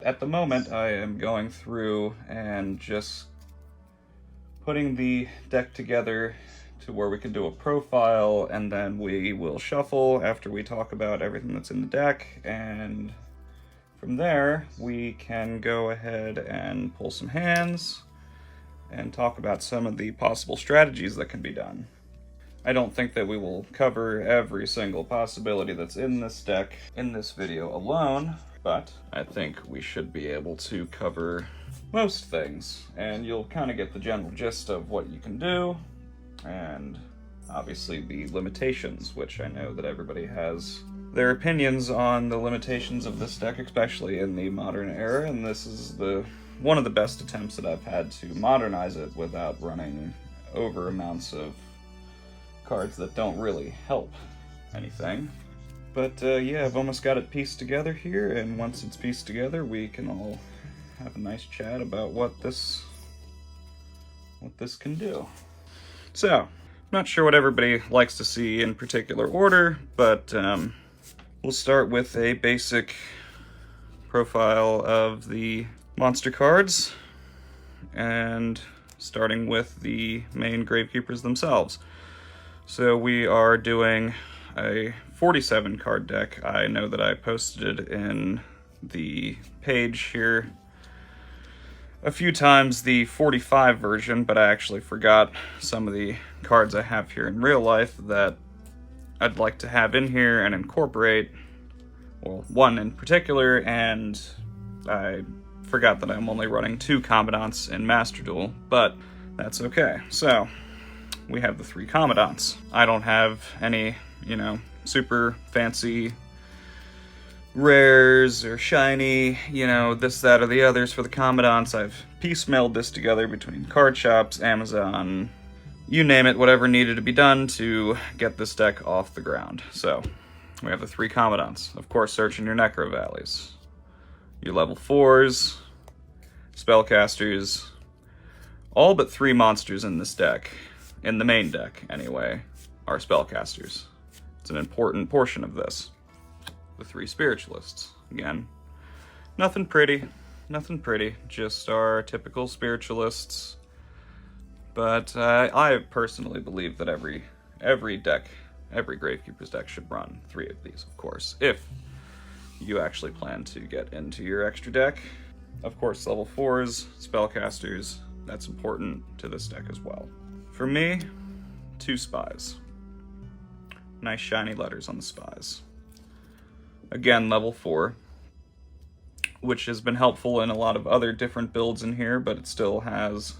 At the moment, I am going through and just putting the deck together to where we can do a profile, and then we will shuffle after we talk about everything that's in the deck, and from there we can go ahead and pull some hands and talk about some of the possible strategies that can be done. I don't think that we will cover every single possibility that's in this deck in this video alone, but I think we should be able to cover most things, and you'll kind of get the general gist of what you can do, and obviously the limitations, which I know that everybody has their opinions on the limitations of this deck, especially in the modern era, and this is one of the best attempts that I've had to modernize it without running over amounts of cards that don't really help anything. But yeah, I've almost got it pieced together here, and once it's pieced together, we can all have a nice chat about what this can do. So, not sure what everybody likes to see in particular order, but we'll start with a basic profile of the monster cards, and starting with the main Gravekeepers themselves. So we are doing a 47 card deck. I know that I posted it in the page here a few times, the 45 version, but I actually forgot some of the cards I have here in real life that I'd like to have in here and incorporate, well, one in particular, and I forgot that I'm only running 2 Commandants in Master Duel, but that's okay. So, we have the 3 Commandants. I don't have any, super fancy rares or shiny, this, that, or the others for the Commandants. I've piecemealed this together between card shops, Amazon, you name it, whatever needed to be done to get this deck off the ground. So, we have the 3 Commandants. Of course, searching your Necro Valleys. Your level 4s, spellcasters, all but 3 monsters in this deck, in the main deck anyway, are spellcasters. It's an important portion of this. The 3 spiritualists. Again, nothing pretty, just our typical spiritualists. But I personally believe that every Gravekeeper's deck should run 3 of these, of course, if you actually plan to get into your extra deck. Of course, level 4s, spellcasters, that's important to this deck as well. For me, 2 spies. Nice shiny letters on the spies. Again, level 4, which has been helpful in a lot of other different builds in here, but it still has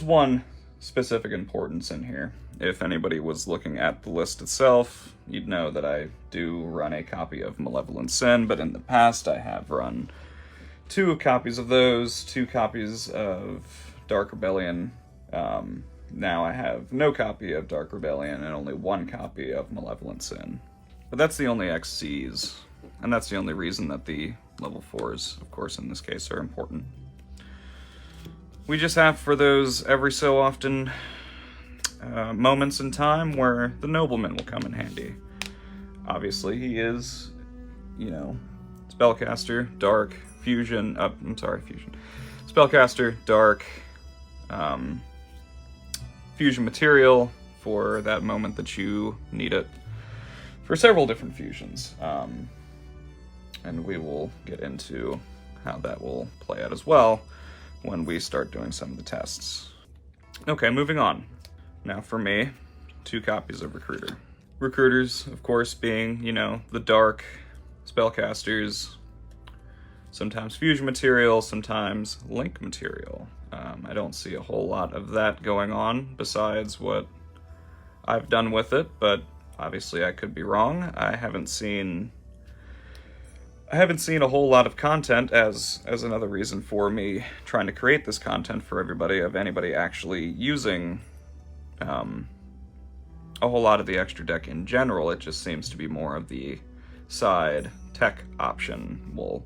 one specific importance in here. If anybody was looking at the list itself, you'd know that I do run a copy of Malevolent Sin, but in the past I have run 2 copies of those, 2 copies of Dark Rebellion. Now I have no copy of Dark Rebellion and only 1 copy of Malevolent Sin. But that's the only XCs, and that's the only reason that the level 4s, of course, in this case, are important. We just have for those every so often moments in time where the nobleman will come in handy. Obviously, he is, spellcaster, dark, fusion, fusion. Spellcaster, dark, fusion material for that moment that you need it, for several different fusions. And we will get into how that will play out as well when we start doing some of the tests. Okay, moving on. Now for me, 2 copies of Recruiter. Recruiters, of course, being, the dark spellcasters, sometimes fusion material, sometimes link material. I don't see a whole lot of that going on besides what I've done with it, but obviously I could be wrong. I haven't seen a whole lot of content as another reason for me trying to create this content for everybody, of anybody actually using a whole lot of the extra deck in general. It just seems to be more of the side tech option. Well,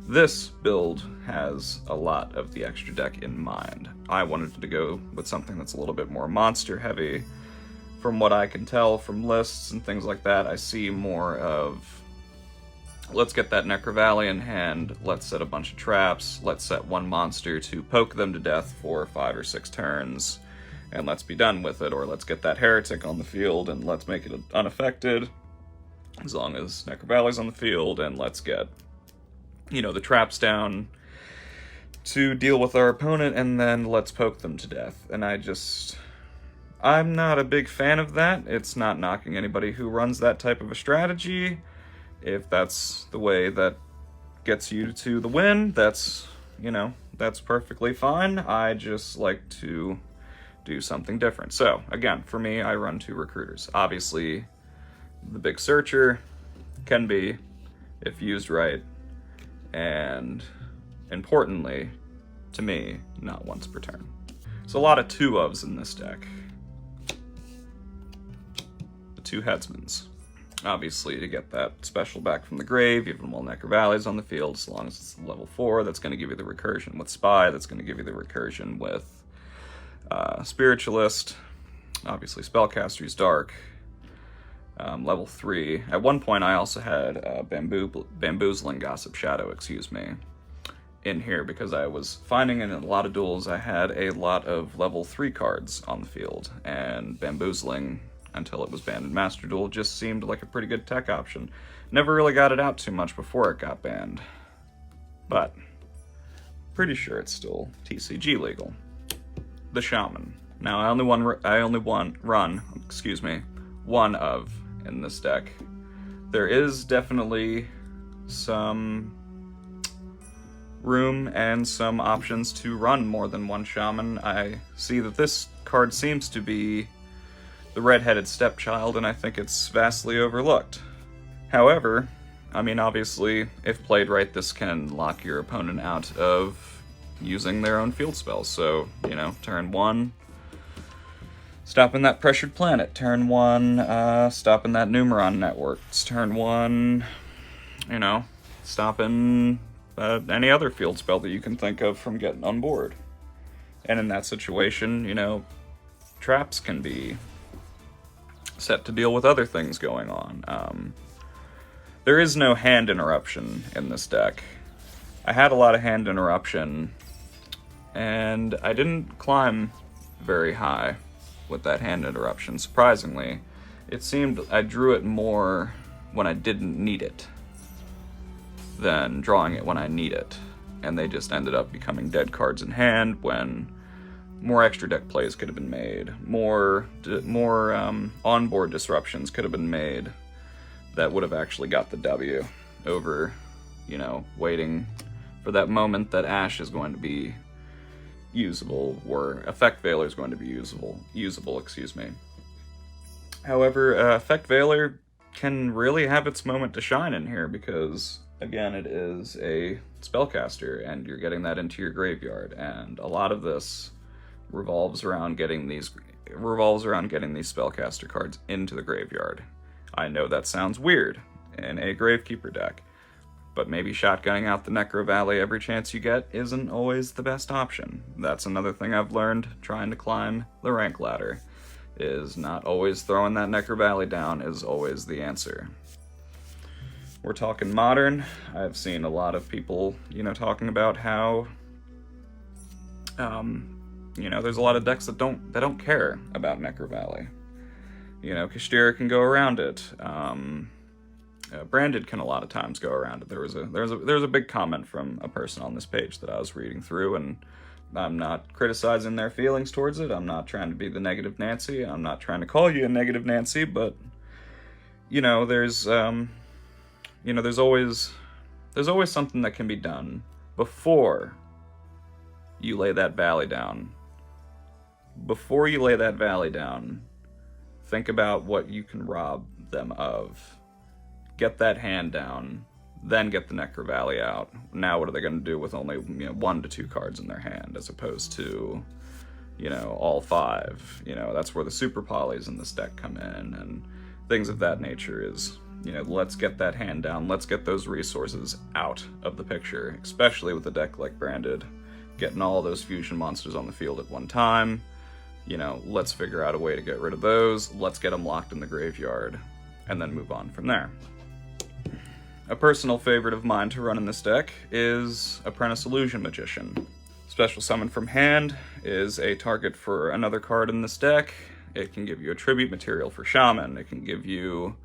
this build has a lot of the extra deck in mind. I wanted to go with something that's a little bit more monster heavy. From what I can tell from lists and things like that, I see more of let's get that Necro Valley in hand, let's set a bunch of traps, let's set one monster to poke them to death for 5 or 6 turns, and let's be done with it. Or let's get that Heretic on the field and let's make it unaffected, as long as Necro Valley's on the field, and let's get, the traps down to deal with our opponent, and then let's poke them to death. And I'm not a big fan of that. It's not knocking anybody who runs that type of a strategy. If that's the way that gets you to the win, that's perfectly fine. I just like to do something different. So, again, for me, I run 2 recruiters. Obviously, the big searcher can be, if used right, and importantly, to me, not once per turn. So a lot of 2-ofs in this deck. The 2 headsmans. Obviously, to get that special back from the grave, even while Necro Valley's on the field, as long as it's level 4, that's going to give you the recursion with Spy, that's going to give you the recursion with Spiritualist, obviously Spellcaster's Dark, level 3. At one point, I also had Bamboozling Gossip Shadow, in here, because I was finding in a lot of duels I had a lot of level 3 cards on the field, and Bamboozling, until it was banned in Master Duel, just seemed like a pretty good tech option. Never really got it out too much before it got banned, but pretty sure it's still TCG legal. The Shaman. Now I only run one of in this deck. There is definitely some room and some options to run more than one Shaman. I see that this card seems to be the red-headed stepchild, and I think it's vastly overlooked. However, obviously, if played right, this can lock your opponent out of using their own field spells. So, turn 1, stopping that Pressured Planet. Turn 1, stopping that Numeron Networks. Turn 1, stopping any other field spell that you can think of from getting on board. And in that situation, traps can be set to deal with other things going on. There is no hand interruption in this deck. I had a lot of hand interruption, and I didn't climb very high with that hand interruption. Surprisingly, it seemed I drew it more when I didn't need it than drawing it when I need it, and they just ended up becoming dead cards in hand when more extra deck plays could have been made, more onboard disruptions could have been made that would have actually got the W over, waiting for that moment that Ash is going to be usable, or Effect Veiler is going to be usable. However, Effect Veiler can really have its moment to shine in here because, again, it is a spellcaster, and you're getting that into your graveyard, and a lot of this revolves around getting these spellcaster cards into the graveyard. I know that sounds weird in a Gravekeeper deck, but maybe shotgunning out the Necro Valley every chance you get isn't always the best option. That's another thing I've learned trying to climb the rank ladder, is not always throwing that Necro Valley down is always the answer. We're talking Modern. I've seen a lot of people, talking about how there's a lot of decks that don't care about Necro Valley. Kashtira can go around it. Branded can a lot of times go around it. There was a big comment from a person on this page that I was reading through, and I'm not criticizing their feelings towards it. I'm not trying to be the negative Nancy. I'm not trying to call you a negative Nancy, but there's always something that can be done before you lay that valley down. Before you lay that valley down, think about what you can rob them of. Get that hand down, then get the Necro Valley out. Now what are they going to do with only 1 to 2 cards in their hand, as opposed to all 5? That's where the super polys in this deck come in, and things of that nature. Is let's get that hand down, let's get those resources out of the picture, especially with a deck like Branded, getting all those fusion monsters on the field at one time. Let's figure out a way to get rid of those, let's get them locked in the graveyard, and then move on from there. A personal favorite of mine to run in this deck is Apprentice Illusion Magician. Special summon from hand is a target for another card in this deck. It can give you a tribute material for Shaman. It can give you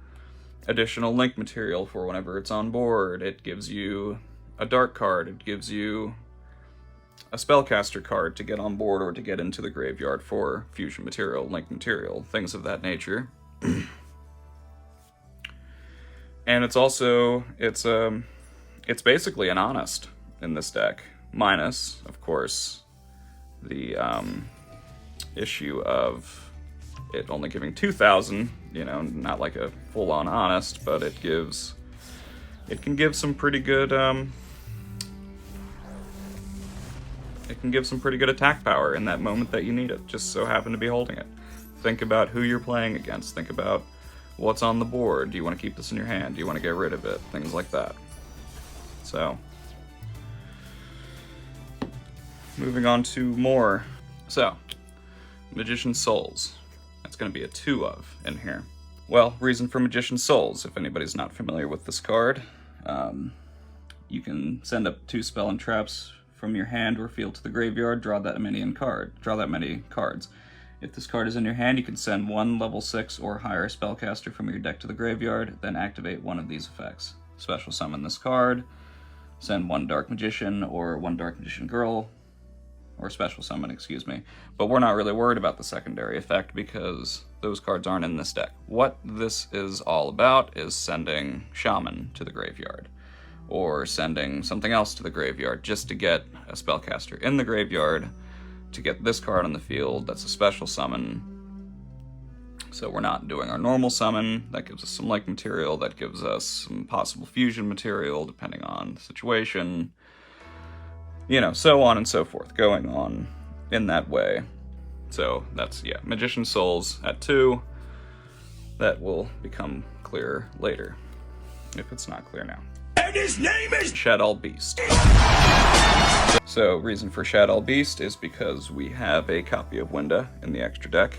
additional link material for whenever it's on board. It gives you a dark card. It gives you a spellcaster card to get on board or to get into the graveyard for fusion material, link material, things of that nature. And it's also, it's basically an honest in this deck, minus, of course, the issue of it only giving 2,000, you know, not like a full-on honest, but it can give some pretty good, it can give some pretty good attack power in that moment that you need it, just so happen to be holding it. Think about who you're playing against, think about what's on the board. Do you want to keep this in your hand? Do you want to get rid of it? Things like that. So, moving on to more. So, Magician's Souls. That's going to be a 2 of in here. Well, reason for Magician's Souls, if anybody's not familiar with this card, you can send up 2 spell and traps from your hand or field to the graveyard, draw that many cards. If this card is in your hand, you can send 1 level 6 or higher spellcaster from your deck to the graveyard, then activate one of these effects. Special summon this card, send 1 Dark Magician or 1 Dark Magician Girl, or special summon, excuse me. But we're not really worried about the secondary effect because those cards aren't in this deck. What this is all about is sending Shaman to the graveyard, or sending something else to the graveyard just to get a spellcaster in the graveyard, to get this card on the field. That's a special summon. So we're not doing our normal summon. That gives us some link material, that gives us some possible fusion material depending on the situation. You know, so on and so forth, going on in that way. So that's, yeah, Magician's Souls at 2. That will become clearer later, if it's not clear now. And his name is Shadow Beast. So, reason for Shadow Beast is because we have a copy of Winda in the extra deck.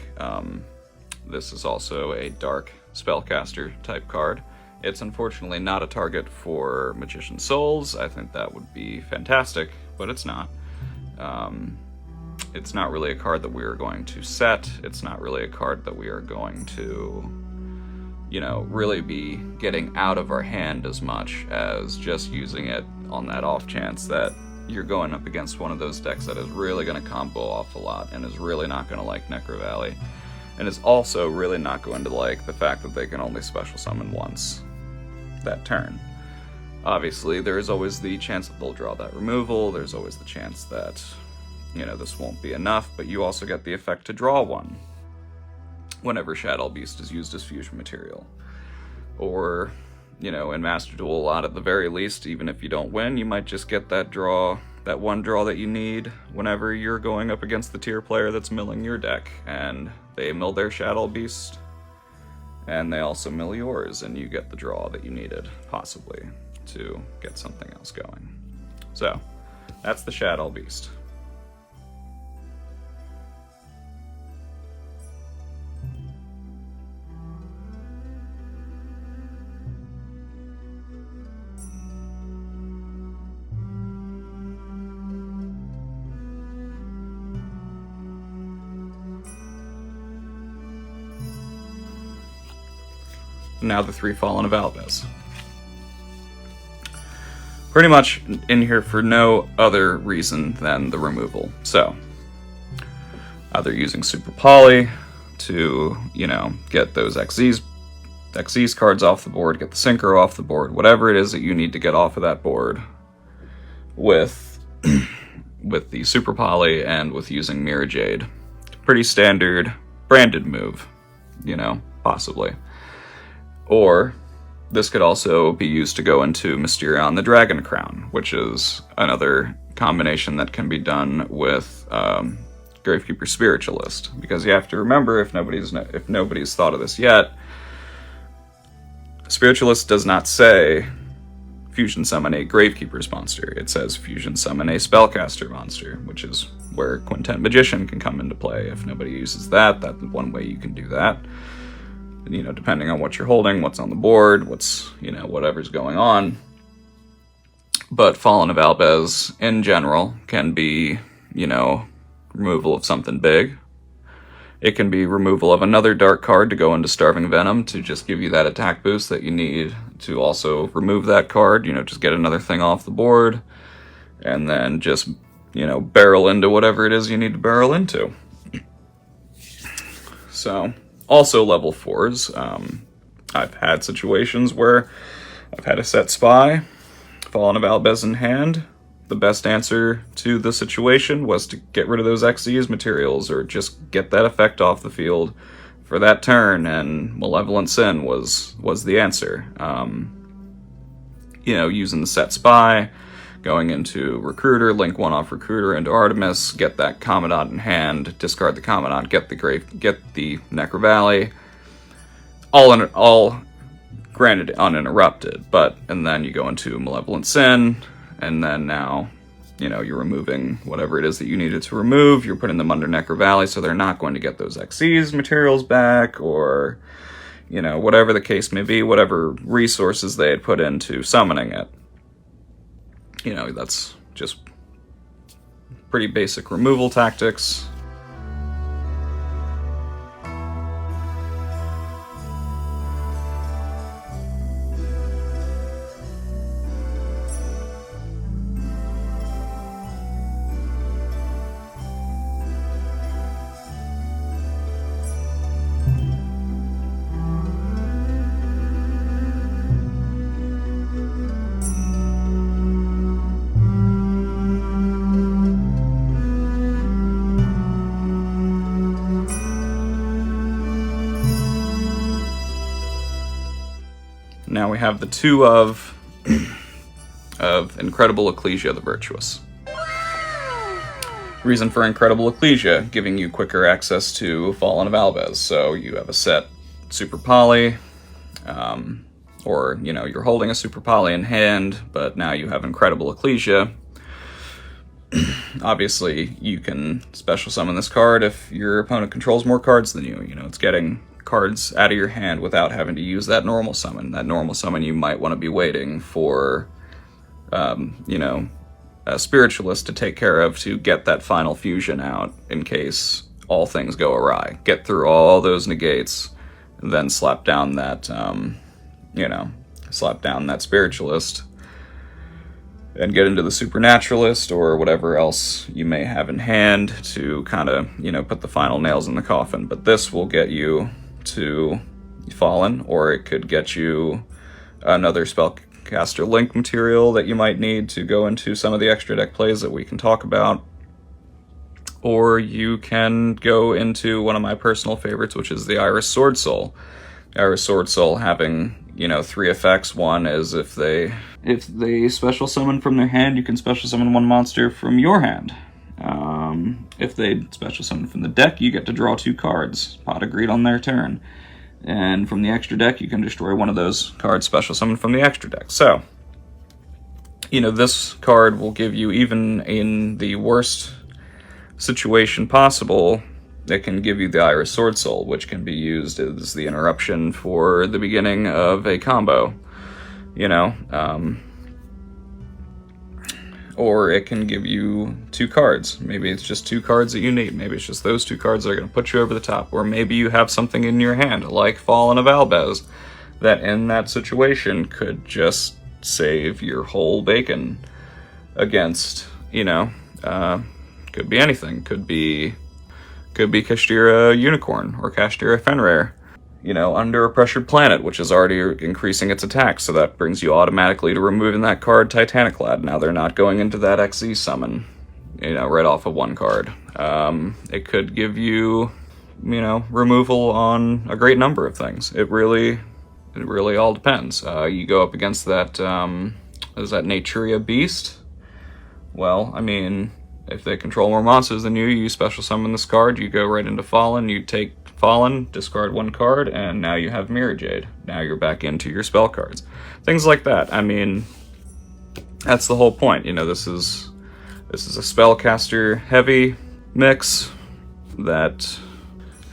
This is also a dark spellcaster type card. It's unfortunately not a target for Magician's Souls. I think that would be fantastic, but it's not. It's not really a card that we are going to set. It's not really a card that we are going to, you know, really be getting out of our hand as much as just using it on that off chance that you're going up against one of those decks that is really going to combo off a lot and is really not going to like Necro Valley, and is also really not going to like the fact that they can only special summon once that turn. Obviously, there is always the chance that they'll draw that removal, there's always the chance that, you know, this won't be enough, but you also get the effect to draw one whenever Shadow Beast is used as fusion material. Or, you know, in Master Duel a lot at the very least, even if you don't win, you might just get that draw, that one draw that you need whenever you're going up against the tier player that's milling your deck, and they mill their Shadow Beast, and they also mill yours, and you get the draw that you needed, possibly, to get something else going. So, that's the Shadow Beast. Now the 3 Fallen of Alves. Pretty much in here for no other reason than the removal. So, either using Super Poly to, you know, get those Xyz cards off the board, get the Synchro off the board, whatever it is that you need to get off of that board with, with the Super Poly and with using Mirror Jade. Pretty standard branded move, you know, possibly. Or this could also be used to go into Mysterion the Dragon Crown, which is another combination that can be done with Gravekeeper Spiritualist. Because you have to remember, if nobody's thought of this yet, Spiritualist does not say fusion summon a Gravekeeper's monster. It says fusion summon a Spellcaster monster, which is where Quintet Magician can come into play. If nobody uses that, that's one way you can do that. you know, depending on what you're holding, what's on the board, what's, you know, whatever's going on. But Fallen of Albez, in general, can be, you know, removal of something big. It can be removal of another dark card to go into Starving Venom to just give you that attack boost that you need to also remove that card, you know, just get another thing off the board, and then just, you know, barrel into whatever it is you need to barrel into. So, also level 4s. I've had situations where I've had a set spy, Fallen of Albez in hand. The best answer to the situation was to get rid of those Xyz materials, or just get that effect off the field for that turn, and Malevolent Sin was the answer. You know, using the set spy, going into Recruiter, link one off Recruiter into Artemis, get that Commandant in hand, discard the Commandant, get the Necro Valley, all granted uninterrupted, and then you go into Malevolent Sin, and then now, you know, you're removing whatever it is that you needed to remove, you're putting them under Necro Valley, so they're not going to get those Xyz materials back, or, you know, whatever the case may be, whatever resources they had put into summoning it. You know, that's just pretty basic removal tactics. Now we have the 2 of Incredible Ecclesia the Virtuous. Reason for Incredible Ecclesia, giving you quicker access to Fallen of Albez. So you have a set Super Poly, or, you know, you're holding a Super Poly in hand, but now you have Incredible Ecclesia. Obviously, you can special summon this card if your opponent controls more cards than you. You know, it's getting cards out of your hand without having to use that normal summon. That normal summon you might want to be waiting for, you know, a Spiritualist to take care of to get that final fusion out in case all things go awry. Get through all those negates, and then slap down that, you know, slap down that Spiritualist, and get into the Supernaturalist or whatever else you may have in hand to kind of, you know, put the final nails in the coffin. But this will get you to Fallen, or it could get you another Spellcaster Link material that you might need to go into some of the extra deck plays that we can talk about. Or you can go into one of my personal favorites, which is the Iris Sword Soul. Iris Sword Soul having, you know, 3 effects. One is if they special summon from their hand, you can special summon 1 monster from your hand. If they special summon from the deck, you get to draw 2 cards, Pot of Greed on their turn. And from the extra deck, you can destroy one of those cards special summoned from the extra deck. So, you know, this card will give you, even in the worst situation possible, it can give you the Iris Sword Soul, which can be used as the interruption for the beginning of a combo, you know, or it can give you 2 cards. Maybe it's just 2 cards that you need. Maybe it's just those 2 cards that are going to put you over the top. Or maybe you have something in your hand, like Fallen of Albez, that in that situation could just save your whole bacon against, you know, could be anything. Could be Kashtira Unicorn or Kashtira Fenrir, you know, under a pressured planet, which is already increasing its attack, so that brings you automatically to removing that card Titaniclad. Now they're not going into that XZ summon, you know, right off of 1 card. It could give you, you know, removal on a great number of things. It really all depends. You go up against that, is that Naturia Beast? Well, I mean, if they control more monsters than you special summon this card, you go right into Fallen, you take Fallen, discard 1 card, and now you have Mirror Jade. Now you're back into your spell cards. Things like that. I mean, that's the whole point. You know, this is a spellcaster heavy mix that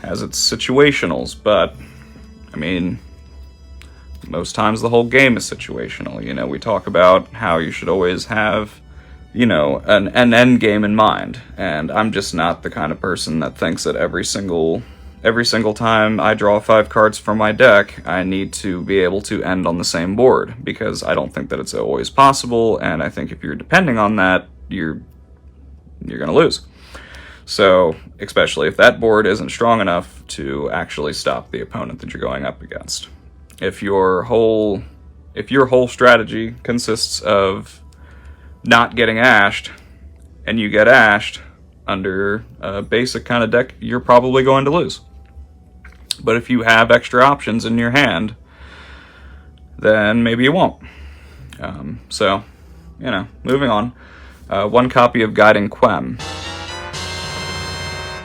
has its situationals, but I mean, most times the whole game is situational. You know, we talk about how you should always have, you know, an end game in mind, and I'm just not the kind of person that thinks that every single time I draw 5 cards from my deck, I need to be able to end on the same board, because I don't think that it's always possible, and I think if you're depending on that, you're gonna lose. So, especially if that board isn't strong enough to actually stop the opponent that you're going up against. If your whole strategy consists of not getting ashed, and you get ashed under a basic kind of deck, you're probably going to lose. But if you have extra options in your hand, then maybe you won't. So, you know, moving on. 1 copy of Guiding Quem.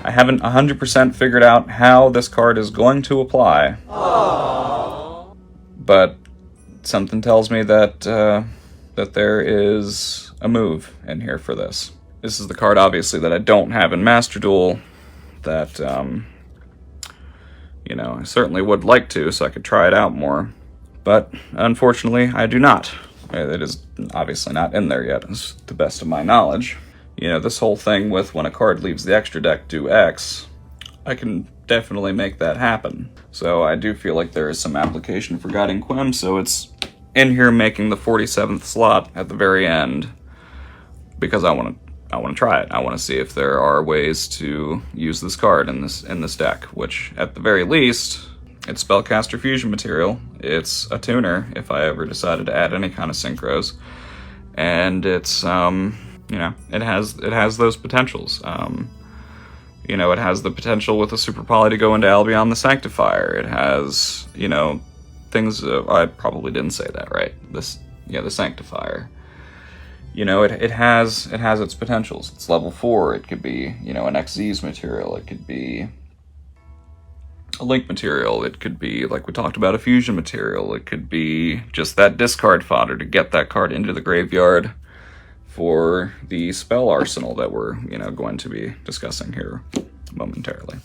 I haven't 100% figured out how this card is going to apply. Aww. But something tells me that that there is a move in here for this. This is the card, obviously, that I don't have in Master Duel that, you know, I certainly would like to, so I could try it out more. But, unfortunately, I do not. It is obviously not in there yet, to the best of my knowledge. You know, this whole thing with when a card leaves the extra deck, do X, I can definitely make that happen. So I do feel like there is some application for Guiding Quem, so it's in here making the 47th slot at the very end, because I want to try it. I want to see if there are ways to use this card in this deck, which at the very least, it's spellcaster fusion material. It's a tuner if I ever decided to add any kind of synchros, and it's you know, it has those potentials. You know, it has the potential with a Super Poly to go into Albion the Sanctifier. It has, you know, things. I probably didn't say that right. The Sanctifier. You know, it has its potentials. It's level 4. It could be, you know, an XZ's material. It could be a Link material. It could be, like we talked about, a fusion material. It could be just that discard fodder to get that card into the graveyard for the spell arsenal that we're, you know, going to be discussing here momentarily.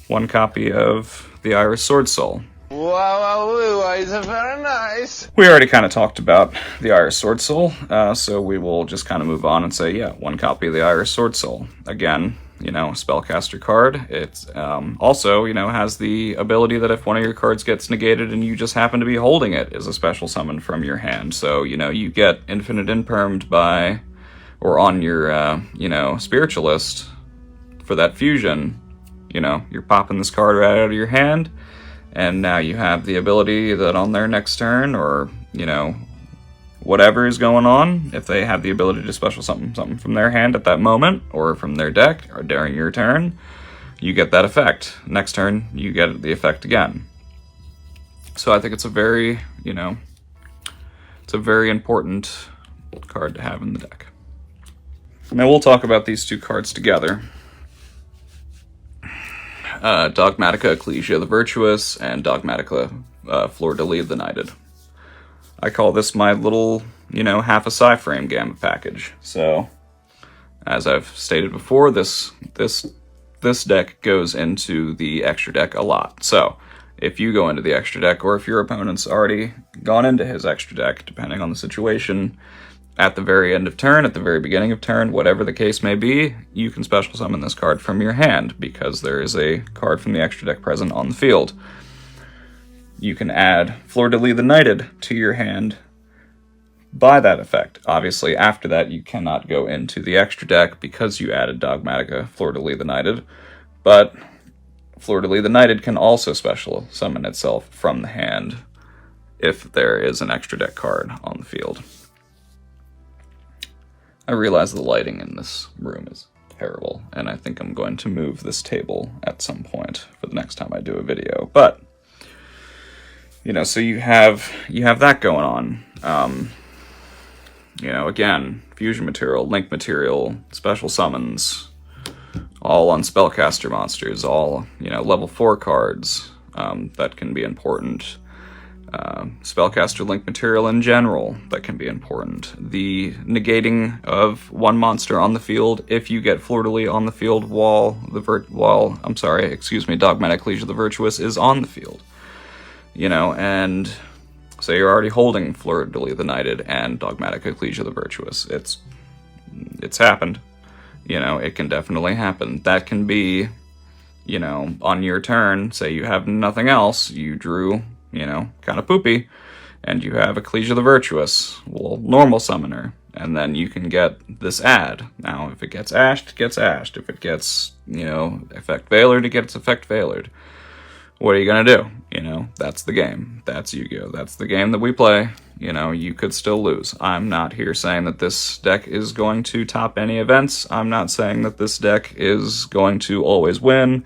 1 copy of the Iris Sword Soul. Wow, it's very nice. We already kind of talked about the Iris Sword Soul, so we will just kind of move on and say, yeah, 1 copy of the Iris Sword Soul. Again, you know, spellcaster card. It's also, you know, has the ability that if one of your cards gets negated and you just happen to be holding it, is a special summon from your hand. So, you know, you get infinite impermed by, or on your, you know, spiritualist for that fusion. You know, you're popping this card right out of your hand, and now you have the ability that on their next turn, or, you know, whatever is going on, if they have the ability to special something from their hand at that moment, or from their deck, or during your turn, you get that effect. Next turn, you get the effect again. So I think it's a very, you know, it's a very important card to have in the deck. Now we'll talk about these 2 cards together. Dogmatica Ecclesia the Virtuous, and Dogmatica Fleur-de-Lis the Knighted. I call this my little, you know, half a Psy-Frame Gamut package. So, as I've stated before, this deck goes into the extra deck a lot. So, if you go into the extra deck, or if your opponent's already gone into his extra deck, depending on the situation, at the very end of turn, at the very beginning of turn, whatever the case may be, you can special summon this card from your hand, because there is a card from the extra deck present on the field. You can add Fleur-de-Lis the Knighted to your hand by that effect. Obviously, after that, you cannot go into the extra deck because you added Dogmatica Fleur-de-Lis the Knighted, but Fleur-de-Lis the Knighted can also special summon itself from the hand if there is an extra deck card on the field. I realize the lighting in this room is terrible, and I think I'm going to move this table at some point for the next time I do a video. But, you know, so you have that going on. You know, again, fusion material, link material, special summons, all on spellcaster monsters, all, you know, level 4 cards that can be important. Spellcaster link material in general that can be important. The negating of 1 monster on the field if you get Fleur-de-Lis on the field while Dogmatic Ecclesia the Virtuous is on the field. and say you're already holding Fleur-de-Lis the Knighted and Dogmatic Ecclesia the Virtuous. It's happened. It can definitely happen. That can be, on your turn, say you have nothing else, you drew, kind of poopy, and you have Ecclesia the Virtuous, normal summoner, and then you can get this add. Now, if it gets ashed, it gets ashed. If it gets, effect veilered, it gets effect veilered. What are you gonna do? That's the game. That's Yu-Gi-Oh! That's the game that we play. You could still lose. I'm not here saying that this deck is going to top any events. I'm not saying that this deck is going to always win.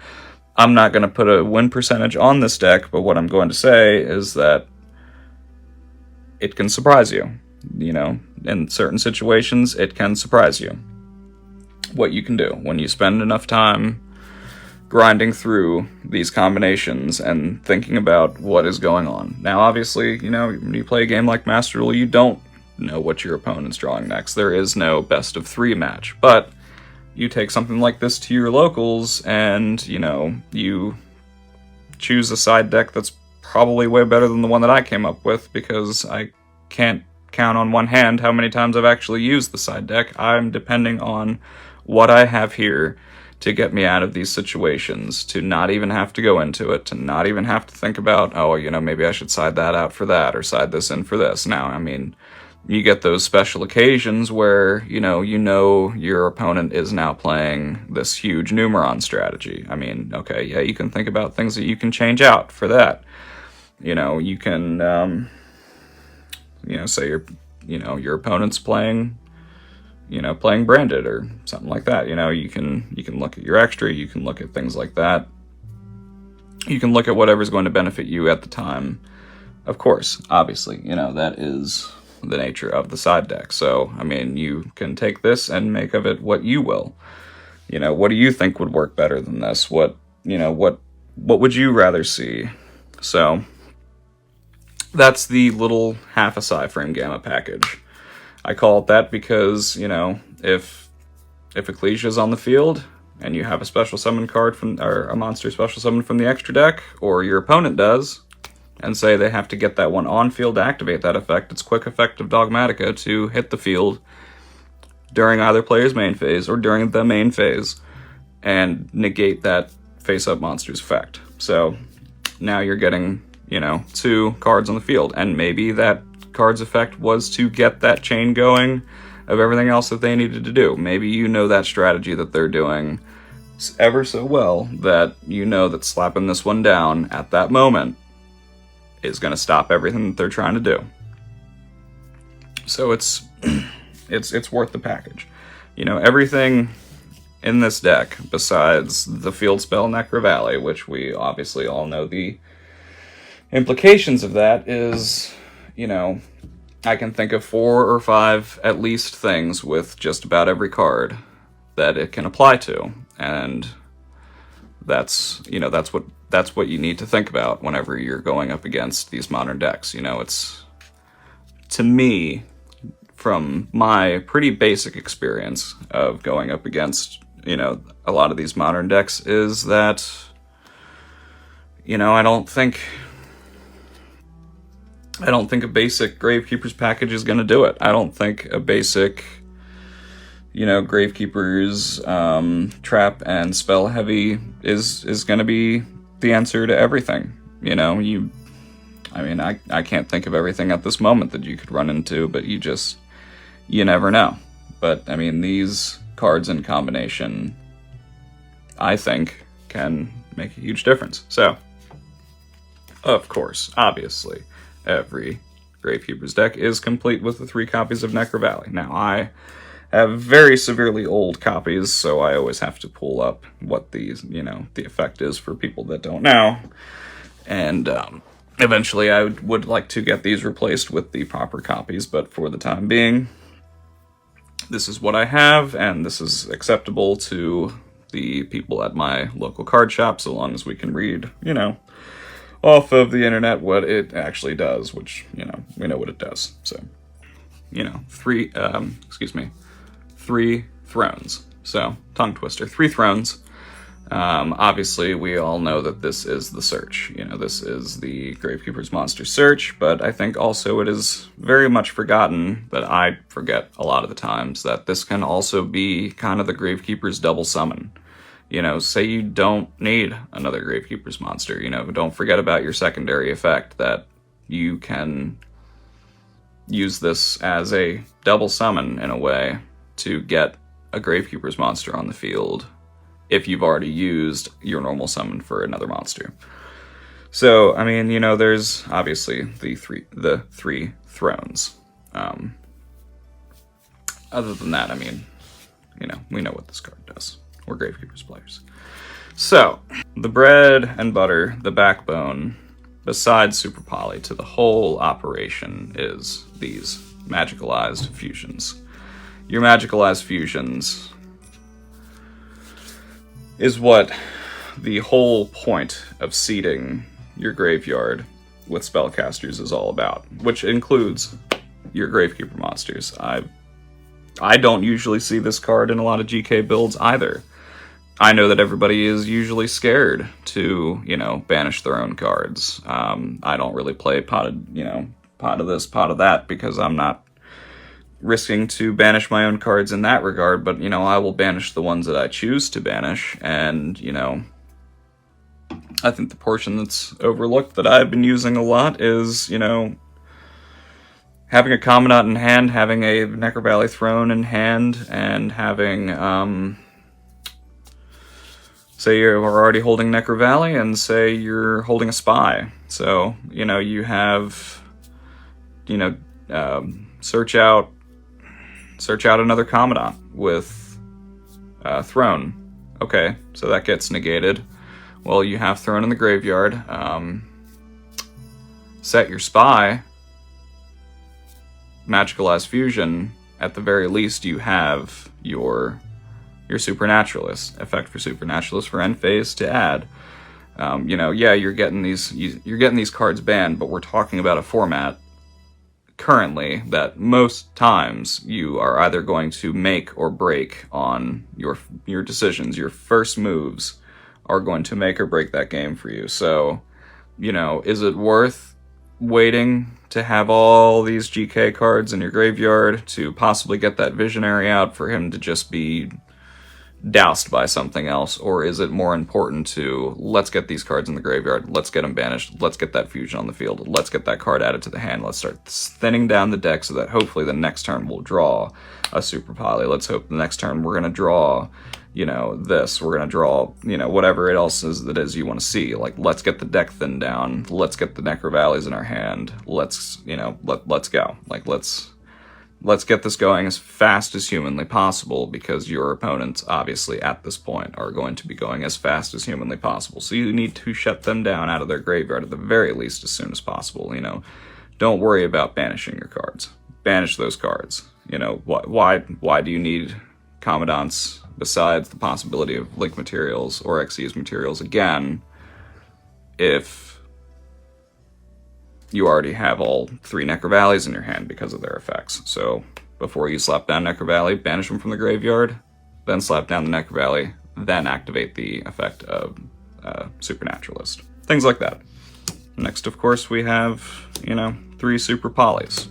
I'm not going to put a win percentage on this deck, but what I'm going to say is that it can surprise you. In certain situations, it can surprise you. What you can do when you spend enough time grinding through these combinations and thinking about what is going on. Now, obviously, when you play a game like Master Duel, you don't know what your opponent's drawing next. There is no best of 3 match, but you take something like this to your locals and, you choose a side deck that's probably way better than the one that I came up with, because I can't count on one hand how many times I've actually used the side deck. I'm depending on what I have here to get me out of these situations, to not even have to go into it, to not even have to think about, maybe I should side that out for that, or side this in for this. Now, you get those special occasions where, your opponent is now playing this huge Numeron strategy. Okay, yeah, you can think about things that you can change out for that. You can, say your opponent's playing branded or something like that. You can look at your extra, you can look at things like that. You can look at whatever's going to benefit you at the time. Of course, obviously, that is the nature of the side deck. So, you can take this and make of it what you will. What do you think would work better than this? What would you rather see? So, that's the little half a Psy-Frame Gamma package. I call it that because, if Ecclesia's on the field and you have a special summon card or a monster special summon from the extra deck, or your opponent does, and say they have to get that one on field to activate that effect, it's quick effect of Dogmatica to hit the field during either player's main phase or during the main phase and negate that face-up monster's effect. So now you're getting, 2 cards on the field, and maybe that card's effect was to get that chain going of everything else that they needed to do. Maybe that strategy that they're doing ever so well that that slapping this one down at that moment is going to stop everything that they're trying to do. So it's worth the package. Everything in this deck, besides the field spell Necro Valley, which we obviously all know the implications of that, is, I can think of 4 or 5 at least things with just about every card that it can apply to, and that's what you need to think about whenever you're going up against these modern decks. It's, to me, from my pretty basic experience of going up against, a lot of these modern decks, is that, I don't think a basic Gravekeeper's package is going to do it. I don't think a basic, Gravekeeper's trap and spell heavy is going to be the answer to everything. I can't think of everything at this moment that you could run into, but you never know. But, these cards in combination, I think, can make a huge difference. So, of course, obviously, every Gravekeeper's deck is complete with the 3 copies of Necro Valley. Now, I have very severely old copies, so I always have to pull up what the effect is for people that don't know. And eventually I would like to get these replaced with the proper copies, but for the time being, this is what I have, and this is acceptable to the people at my local card shop, so long as we can read, off of the internet what it actually does, which, we know what it does. So, 3 thrones. So, tongue twister. 3 thrones. Obviously, we all know that this is the search. You know, this is the Gravekeeper's Monster Search, but I think also it is very much forgotten, that I forget a lot of the times, that this can also be kind of the Gravekeeper's double summon. You know, say you don't need another Gravekeeper's Monster, you know, don't forget about your secondary effect, that you can use this as a double summon, in a way, to get a Gravekeeper's Monster on the field if you've already used your normal summon for another monster. So, I mean, you know, there's obviously the three thrones. Other than that, I mean, you know, we know what this card does. We're Gravekeeper's players. So, the bread and butter, the backbone, besides Super Poly, to the whole operation is these magicalized fusions. Your magicalized fusions is what the whole point of seeding your graveyard with spellcasters is all about, which includes your Gravekeeper monsters. I don't usually see this card in a lot of GK builds either. I know that everybody is usually scared to, you know, banish their own cards. I don't really play pot of this, pot of that, because I'm not risking to banish my own cards in that regard, but, you know, I will banish the ones that I choose to banish, and, you know, I think the portion that's overlooked that I've been using a lot is, you know, having a Commandant in hand, having a Necrovalley Throne in hand, and having, say you're already holding Necrovalley, and say you're holding a Spy. So, you know, you have, you know, search out another Commandant with Throne. Okay, so that gets negated. Well, you have Throne in the graveyard. Set your Spy. Magicalized Fusion. At the very least, you have your Supernaturalist effect for Supernaturalist for end phase to add. You know, yeah, you're getting these cards banned, but we're talking about a format currently that most times you are either going to make or break on your decisions. Your first moves are going to make or break that game for you. So, you know, is it worth waiting to have all these GK cards in your graveyard to possibly get that Visionary out for him to just be doused by something else? Or is it more important to, let's get these cards in the graveyard, let's get them banished, let's get that fusion on the field, let's get that card added to the hand, let's start thinning down the deck so that hopefully the next turn we'll draw a Super Poly. Let's hope the next turn we're going to draw, you know, this, we're going to draw, you know, whatever else is that is you want to see. Like, let's get the deck thinned down, let's get the Necrovalleys in our hand, let's, you know, let's go. Like, let's get this going as fast as humanly possible, because your opponents, obviously, at this point, are going to be going as fast as humanly possible. So you need to shut them down out of their graveyard at the very least as soon as possible, you know. Don't worry about banishing your cards. Banish those cards. You know, why do you need Commandants besides the possibility of Link materials or Xyz materials again, if you already have all 3 Necrovalleys in your hand because of their effects? So before you slap down Necrovalley, banish them from the graveyard, then slap down the Necrovalley, then activate the effect of Supernaturalist. Things like that. Next, of course, we have, you know, 3 Super Polys.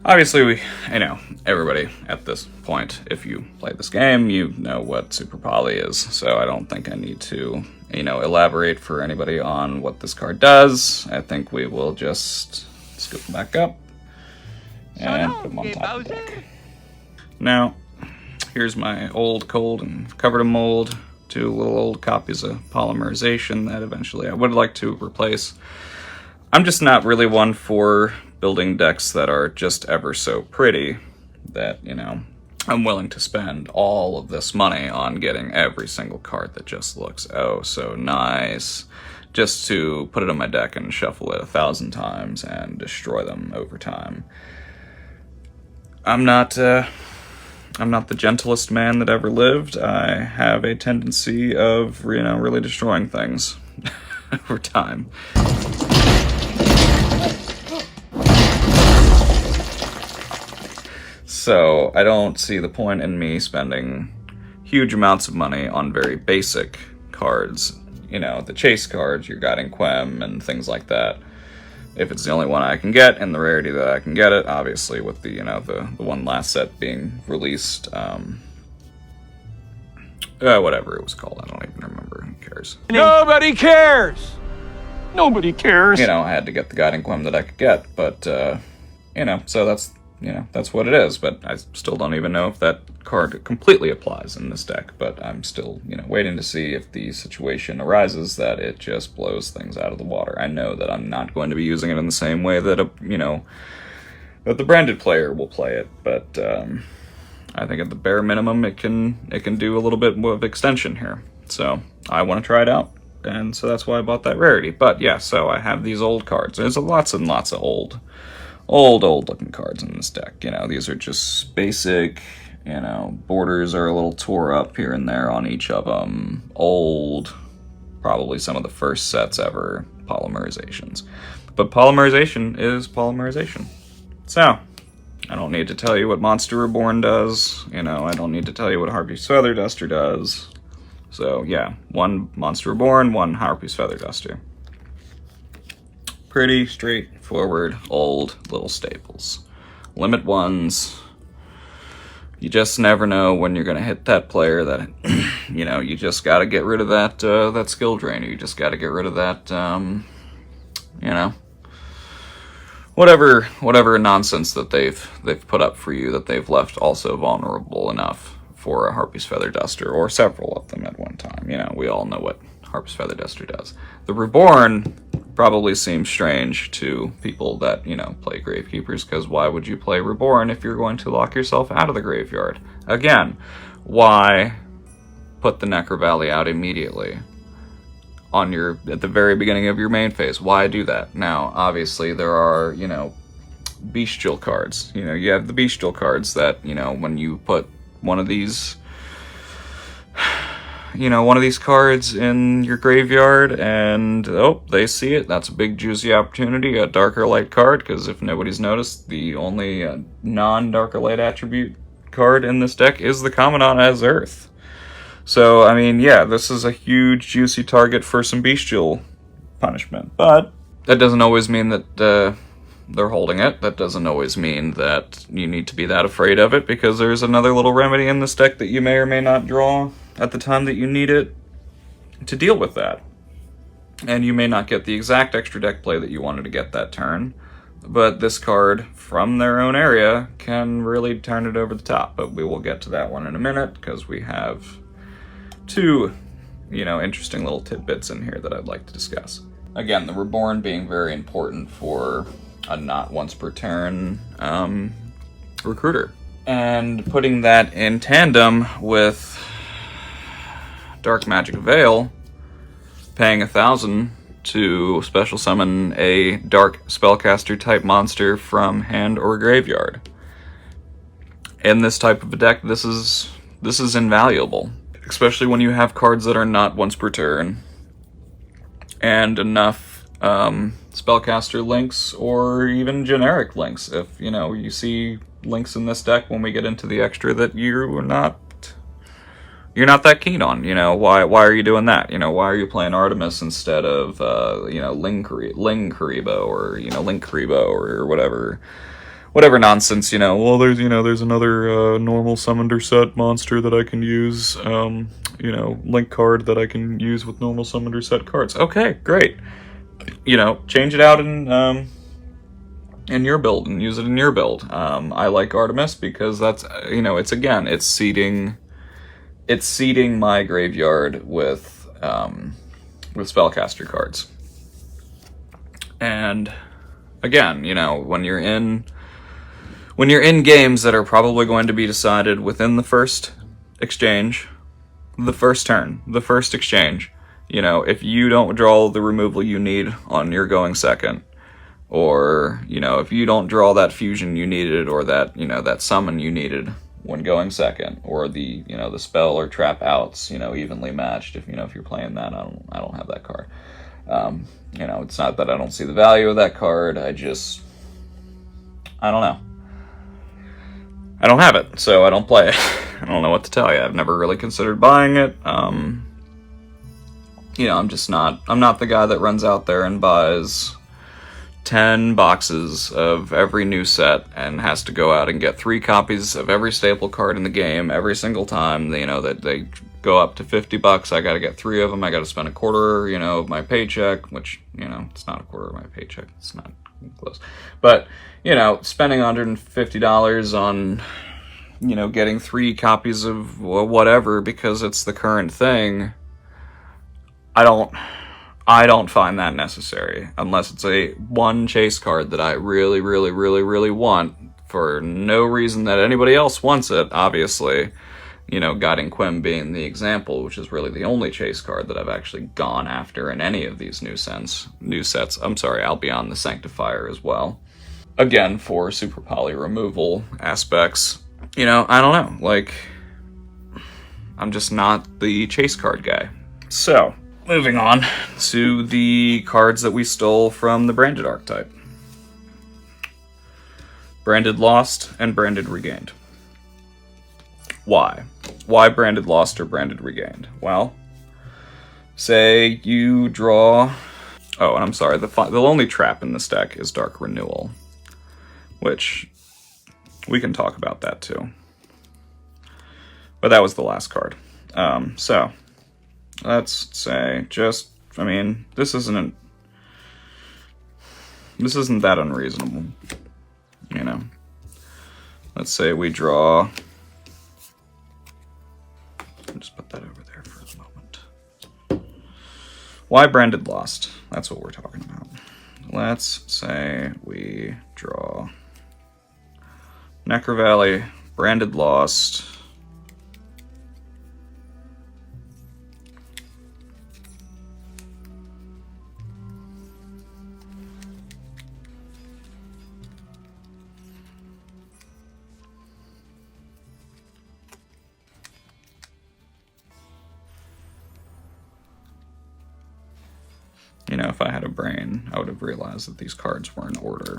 Obviously, you know, everybody at this point, if you play this game, you know what Super Poly is, so I don't think I need to, you know, elaborate for anybody on what this card does. I think we will just scoop them back up and put them on top of the deck. Now, here's my old, cold, and covered in mold, 2 little old copies of Polymerization that eventually I would like to replace. I'm just not really one for building decks that are just ever so pretty that, you know, I'm willing to spend all of this money on getting every single card that just looks oh so nice, just to put it on my deck and shuffle it 1,000 times and destroy them over time. I'm not the gentlest man that ever lived. I have a tendency of, you know, really destroying things over time. So I don't see the point in me spending huge amounts of money on very basic cards, the chase cards, your Guiding Quem and things like that. If it's the only one I can get and the rarity that I can get it, obviously with the one last set being released, whatever it was called, I don't even remember. Who cares? Nobody cares. Nobody cares. I had to get the Guiding Quem that I could get, but so that's what it is. But I still don't even know if that card completely applies in this deck. But I'm still, waiting to see if the situation arises that it just blows things out of the water. I know that I'm not going to be using it in the same way that that the branded player will play it. But I think at the bare minimum, it can do a little bit more of extension here. So I want to try it out. And so that's why I bought that rarity. But yeah, so I have these old cards. There's lots and lots of old looking cards in this deck. These are just basic, borders are a little tore up here and there on each of them. Old, probably some of the first sets ever, polymerizations. But polymerization is polymerization. So, I don't need to tell you what Monster Reborn does. I don't need to tell you what Harpy's Feather Duster does. So yeah, one Monster Reborn, one Harpy's Feather Duster. Pretty straightforward, old little staples. Limit ones. You just never know when you're gonna hit that player that, you just gotta get rid of that skill drainer. You just gotta get rid of that, whatever nonsense that they've put up for you that they've left also vulnerable enough for a Harpy's Feather Duster, or several of them at one time. We all know what Harpy's Feather Duster does. The Reborn probably seems strange to people that, play Gravekeepers, because why would you play Reborn if you're going to lock yourself out of the graveyard? Again, why put the Necro Valley out immediately at the very beginning of your main phase? Why do that? Now, obviously, there are, bestial cards. You have the bestial cards that, when you put one of these cards in your graveyard and, they see it. That's a big juicy opportunity, a Darker Light card, because if nobody's noticed, the only non-Darker Light attribute card in this deck is the Commandant as Earth. So, yeah, this is a huge juicy target for some bestial punishment, but that doesn't always mean that they're holding it. That doesn't always mean that you need to be that afraid of it, because there's another little remedy in this deck that you may or may not draw at the time that you need it to deal with that. And you may not get the exact extra deck play that you wanted to get that turn, but this card from their own area can really turn it over the top. But we will get to that one in a minute, because we have two, interesting little tidbits in here that I'd like to discuss. Again, the Reborn being very important for a not once per turn recruiter. And putting that in tandem with Dark Magic Veil, paying 1,000 to special summon a dark spellcaster type monster from hand or graveyard. In this type of a deck, this is invaluable. Especially when you have cards that are not once per turn, and enough spellcaster links, or even generic links. If you see links in this deck when we get into the extra that you're not that keen on, why are you doing that? Why are you playing Artemis instead of Ling Karibo or Link Karibo or whatever nonsense, well, there's another normal summoned set monster that I can use, link card that I can use with normal summoned set cards. Okay, great. Change it out in your build and use it in your build. I like Artemis because that's, it's seeding my graveyard with spellcaster cards. And again, when you're in games that are probably going to be decided within the first exchange, the first turn, the first exchange, if you don't draw the removal you need on your going second, or, if you don't draw that fusion you needed, or that, that summon you needed when going second, or the, the spell or trap outs, evenly matched, if you're playing that, I don't have that card. It's not that I don't see the value of that card, I don't know. I don't have it, so I don't play it. I don't know what to tell you. I've never really considered buying it. you know, I'm not the guy that runs out there and buys 10 boxes of every new set and has to go out and get 3 copies of every staple card in the game every single time. You know, that they go up to $50. I got to get 3 of them. I got to spend a quarter, you know, of my paycheck, which, you know, it's not a quarter of my paycheck. It's not close. But, you know, spending $150 on, you know, getting 3 copies of whatever because it's the current thing, I don't find that necessary unless it's a one chase card that I really, really, really, really want for no reason that anybody else wants it, obviously. You know, Guiding Quim being the example, which is really the only chase card that I've actually gone after in any of these new sets. I'm sorry, Albion the Sanctifier as well. Again, for Super Poly removal aspects, you know, I don't know, like, I'm just not the chase card guy. So, moving on to the cards that we stole from the Branded archetype. Branded Lost and Branded Regained. Why? Why Branded Lost or Branded Regained? Well, say you draw... Oh, and I'm sorry, the only trap in this deck is Dark Renewal, which we can talk about that too. But that was the last card. So, let's say I mean, this isn't that unreasonable, you know. Let's say we draw... Just put that over there for a moment. Why Branded Lost? That's what we're talking about. Let's say we draw Necro Valley, Branded Lost. You know, if I had a brain, I would have realized that these cards were in order.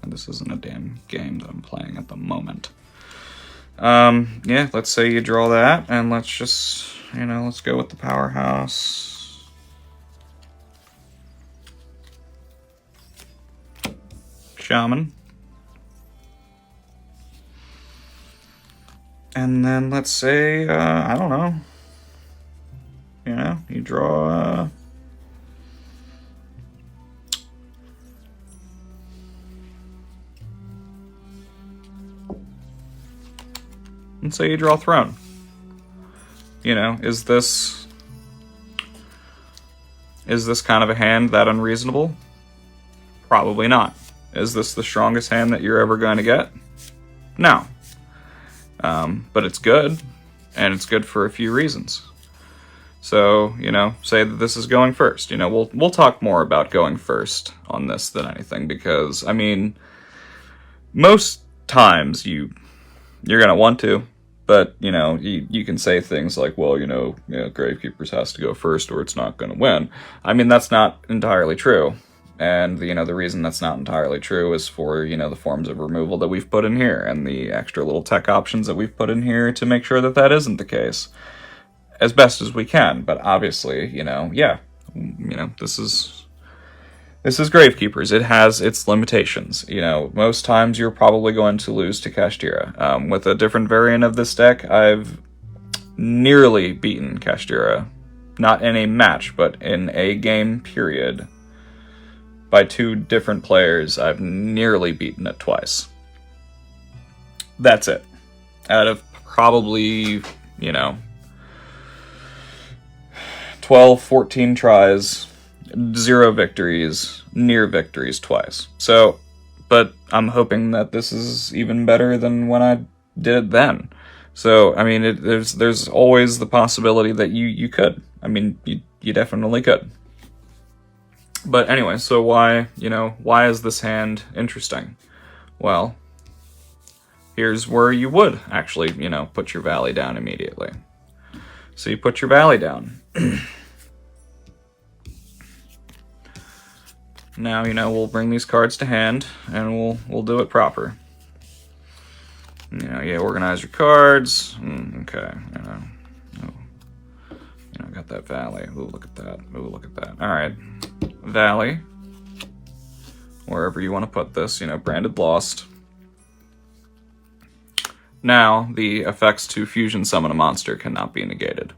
And this isn't a damn game that I'm playing at the moment. Yeah, let's say you draw that, and let's just, you know, let's go with the powerhouse. Shaman. And then let's say, I don't know. You know, you draw... and say you draw Throne. You know, is this kind of a hand that unreasonable? Probably not. Is this the strongest hand that you're ever going to get? No. But it's good, and it's good for a few reasons. So, you know, say that this is going first. You know, we'll talk more about going first on this than anything, because, I mean, most times you're gonna want to, but, you know, you can say things like, well, you know, Gravekeepers has to go first or it's not gonna win. I mean, that's not entirely true. And, you know, the reason that's not entirely true is for, you know, the forms of removal that we've put in here and the extra little tech options that we've put in here to make sure that that isn't the case. As best as we can, but obviously, you know, yeah, you know, this is Gravekeepers. It has its limitations. You know, most times you're probably going to lose to Kashtira. With a different variant of this deck, I've nearly beaten Kashtira. Not in a match, but in a game period. By 2 different players, I've nearly beaten it twice. That's it. Out of probably, you know, 12, 14 tries, 0 victories, near victories twice. So, but I'm hoping that this is even better than when I did it then. So, I mean, there's always the possibility that you could. I mean, you definitely could. But anyway, so why is this hand interesting? Well, here's where you would actually, you know, put your Valley down immediately. So you put your Valley down. Now, you know, we'll bring these cards to hand, and we'll do it proper. You know, yeah, organize your cards. Okay, you know, got that Valley. Ooh, look at that. Ooh, look at that. All right. Valley. Wherever you want to put this, you know, branded lost. Now, the effects to fusion summon a monster cannot be negated,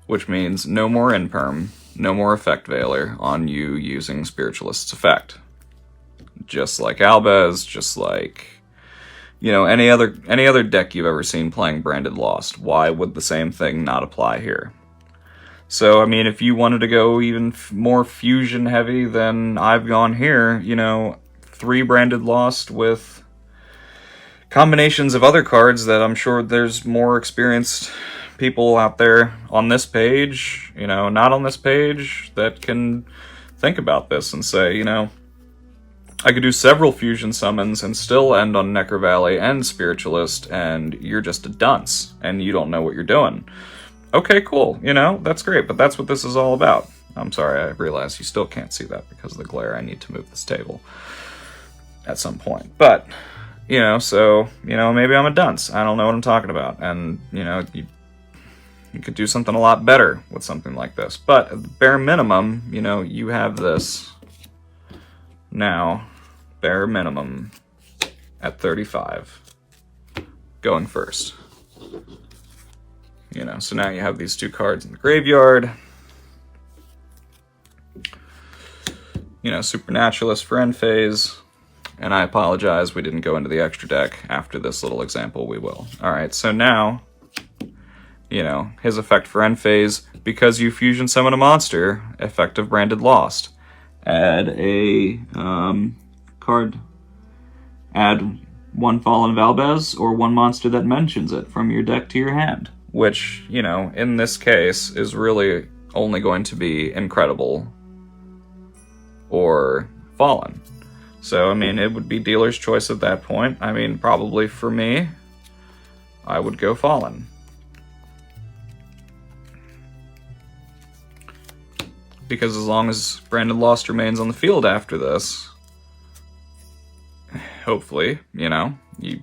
which means no more Imperm, no more Effect Veiler on you using Spiritualist's effect. Just like Albez, just like, you know, any other deck you've ever seen playing Branded Lost. Why would the same thing not apply here? So, I mean, if you wanted to go even more fusion heavy than I've gone here, you know, 3 Branded Lost with combinations of other cards that I'm sure there's more experienced people out there on this page, you know, not on this page, that can think about this and say, you know, I could do several fusion summons and still end on Necro Valley and Spiritualist, and you're just a dunce, and you don't know what you're doing. Okay, cool, you know, that's great, but that's what this is all about. I'm sorry, I realize you still can't see that because of the glare. I need to move this table at some point. But, you know, so, you know, maybe I'm a dunce. I don't know what I'm talking about. And, you know, you could do something a lot better with something like this. But at the bare minimum, you know, you have this now, bare minimum, at 35, going first. You know, so now you have these 2 cards in the graveyard. You know, Supernaturalist for end phase. And I apologize, we didn't go into the extra deck. After this little example, we will. Alright, so now, you know, his effect for end phase, because you fusion summon a monster, effective Branded Lost. Add a card. Add 1 Fallen Valbez or 1 monster that mentions it from your deck to your hand. Which, you know, in this case, is really only going to be Incredible or Fallen. So, I mean, it would be dealer's choice at that point. I mean, probably for me, I would go Fallen. Because as long as Branded Lost remains on the field after this, hopefully, you know, you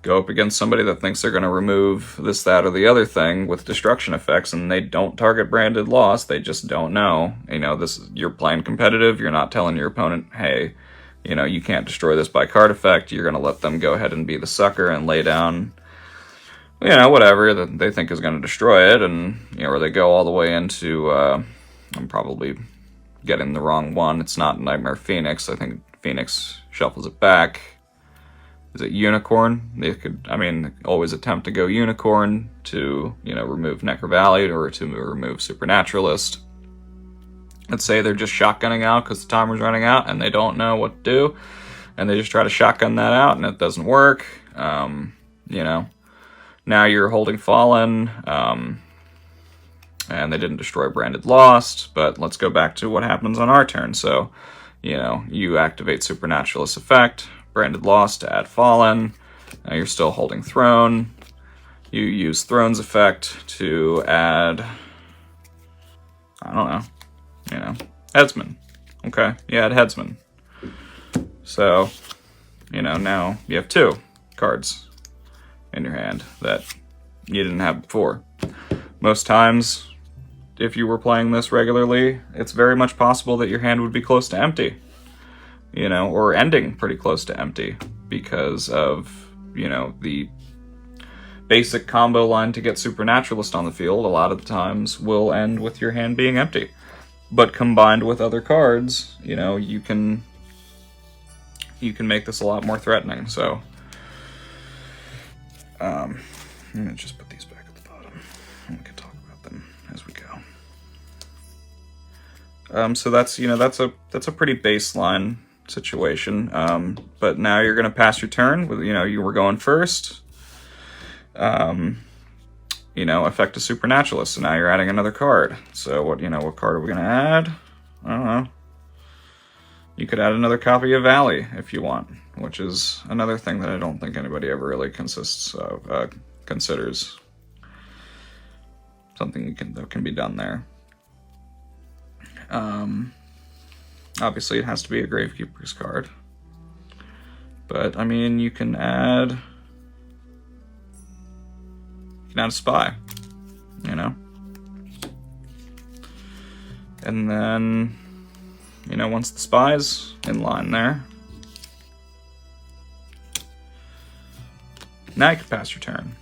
go up against somebody that thinks they're going to remove this, that, or the other thing with destruction effects, and they don't target Branded Lost, they just don't know. You know, you're playing competitive, you're not telling your opponent, hey, you know, you can't destroy this by card effect, you're going to let them go ahead and be the sucker and lay down, you know, whatever that they think is going to destroy it, and, you know, or they go all the way into, I'm probably getting the wrong one, it's not Nightmare Phoenix, I think Phoenix shuffles it back. Is it Unicorn? They could, I mean, always attempt to go Unicorn to, you know, remove Necro Valley or to remove Supernaturalist. Let's say they're just shotgunning out because the timer's running out and they don't know what to do, and they just try to shotgun that out and it doesn't work. You know, now you're holding Fallen, and they didn't destroy Branded Lost, but let's go back to what happens on our turn. So, you know, you activate Supernaturalist effect, Branded Lost to add Fallen. Now you're still holding Throne. You use Throne's effect to add, I don't know, you know, Headsman. Okay, you add Headsman. So, you know, now you have 2 cards in your hand that you didn't have before. Most times, if you were playing this regularly, it's very much possible that your hand would be close to empty. You know, or ending pretty close to empty because of, you know, the basic combo line to get Supernaturalist on the field a lot of the times will end with your hand being empty. But combined with other cards, you know, you can make this a lot more threatening. So, I'm gonna just put these back at the bottom and we can talk about them as we go. So that's, you know, that's a pretty baseline situation, but now you're going to pass your turn with, you know, you were going first, you know, effect a Supernaturalist, so now you're adding another card. So what, you know, what card are we going to add? I don't know. You could add another copy of Valley if you want, which is another thing that I don't think anybody ever really considers something that can be done there. Obviously, it has to be a Gravekeeper's card. But, I mean, you can add a Spy, you know? And then, you know, once the spy's in line there, now you can pass your turn.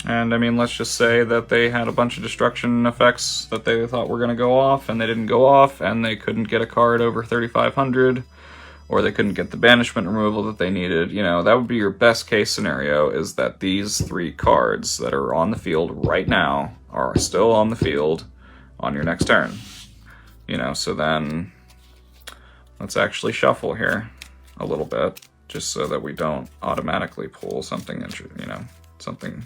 And I mean, let's just say that they had a bunch of destruction effects that they thought were going to go off, and they didn't go off, and they couldn't get a card over 3,500, or they couldn't get the banishment removal that they needed. You know, that would be your best case scenario, is that these 3 cards that are on the field right now are still on the field on your next turn. You know, so then let's actually shuffle here a little bit, just so that we don't automatically pull something, you know, something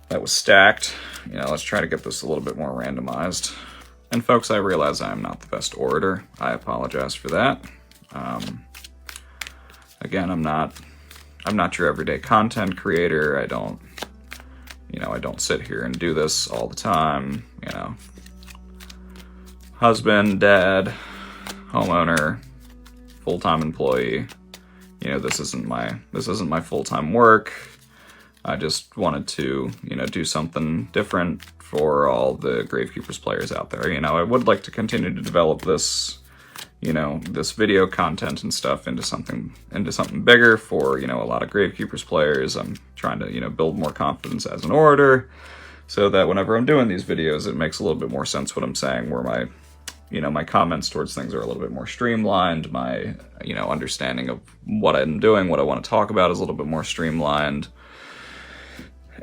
that was stacked. You know, let's try to get this a little bit more randomized. And folks, I realize I'm not the best orator. I apologize for that. Again, I'm not your everyday content creator. I don't sit here and do this all the time. You know, husband, dad, homeowner, full-time employee. You know, this isn't my full-time work. I just wanted to, you know, do something different for all the Gravekeepers players out there. You know, I would like to continue to develop this, you know, this video content and stuff into something bigger for, you know, a lot of Gravekeepers players. I'm trying to, you know, build more confidence as an orator, so that whenever I'm doing these videos, it makes a little bit more sense what I'm saying, where my, you know, my comments towards things are a little bit more streamlined. My, you know, understanding of what I'm doing, what I want to talk about, is a little bit more streamlined.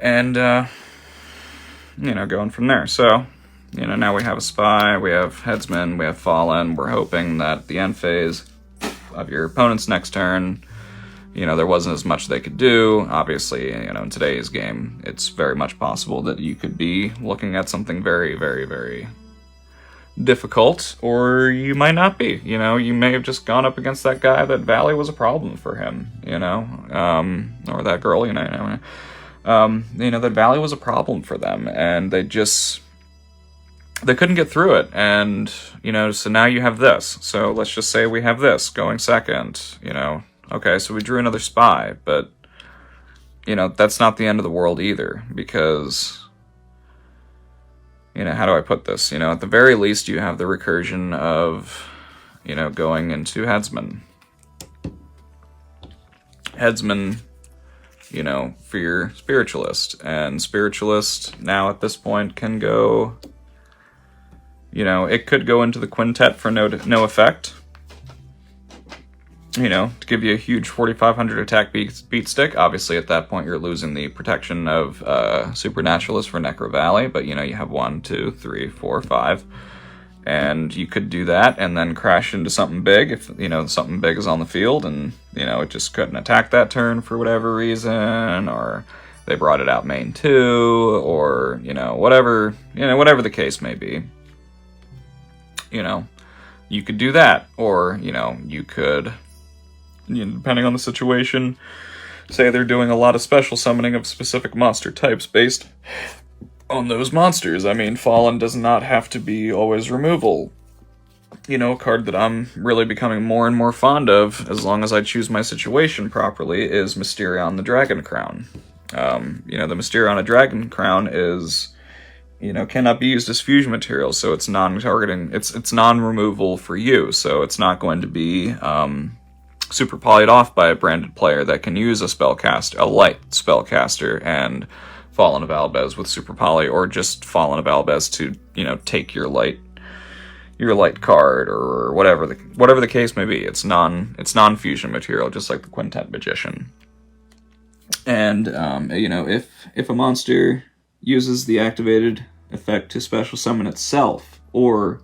And, you know, going from there. So, you know, now we have a spy, we have headsman, we have fallen. We're hoping that the end phase of your opponent's next turn, you know, there wasn't as much they could do. Obviously, you know, in today's game, it's very much possible that you could be looking at something very, very, very difficult, or you might not be. You know, you may have just gone up against that guy that Valley was a problem for him, you know, or that girl, you know, that Valley was a problem for them, and they couldn't get through it. And, you know, so now you have this. So let's just say we have this going second, you know. Okay, so we drew another spy, but, you know, that's not the end of the world either, because, you know, how do I put this? You know, at the very least, you have the recursion of, you know, going into headsman. Headsman, you know, for your spiritualist. And spiritualist now at this point can go, you know, it could go into the quintet for no effect. You know, to give you a huge 4,500 attack beat stick. Obviously, at that point, you're losing the protection of Supernaturalist for Necro Valley, but, you know, you have 1, 2, 3, 4, 5. And you could do that and then crash into something big if, you know, something big is on the field and, you know, it just couldn't attack that turn for whatever reason, or they brought it out main 2, or, you know, whatever the case may be. You know, you could do that, or, you know, you could, you know, depending on the situation, say they're doing a lot of special summoning of specific monster types based on those monsters. I mean, Fallen does not have to be always removal. You know, a card that I'm really becoming more and more fond of, as long as I choose my situation properly, is Mysterion the Dragon Crown. You know, the Mysterion the Dragon Crown is, you know, cannot be used as fusion material, so it's non-targeting, it's non-removal for you, so it's not going to be super polyed off by a branded player that can use a light spellcaster and Fallen of Albez with super poly, or just Fallen of Albez to, you know, take your light card, or whatever the case may be. It's non-fusion material, just like the Quintet Magician. And you know, if a monster uses the activated effect to special summon itself, or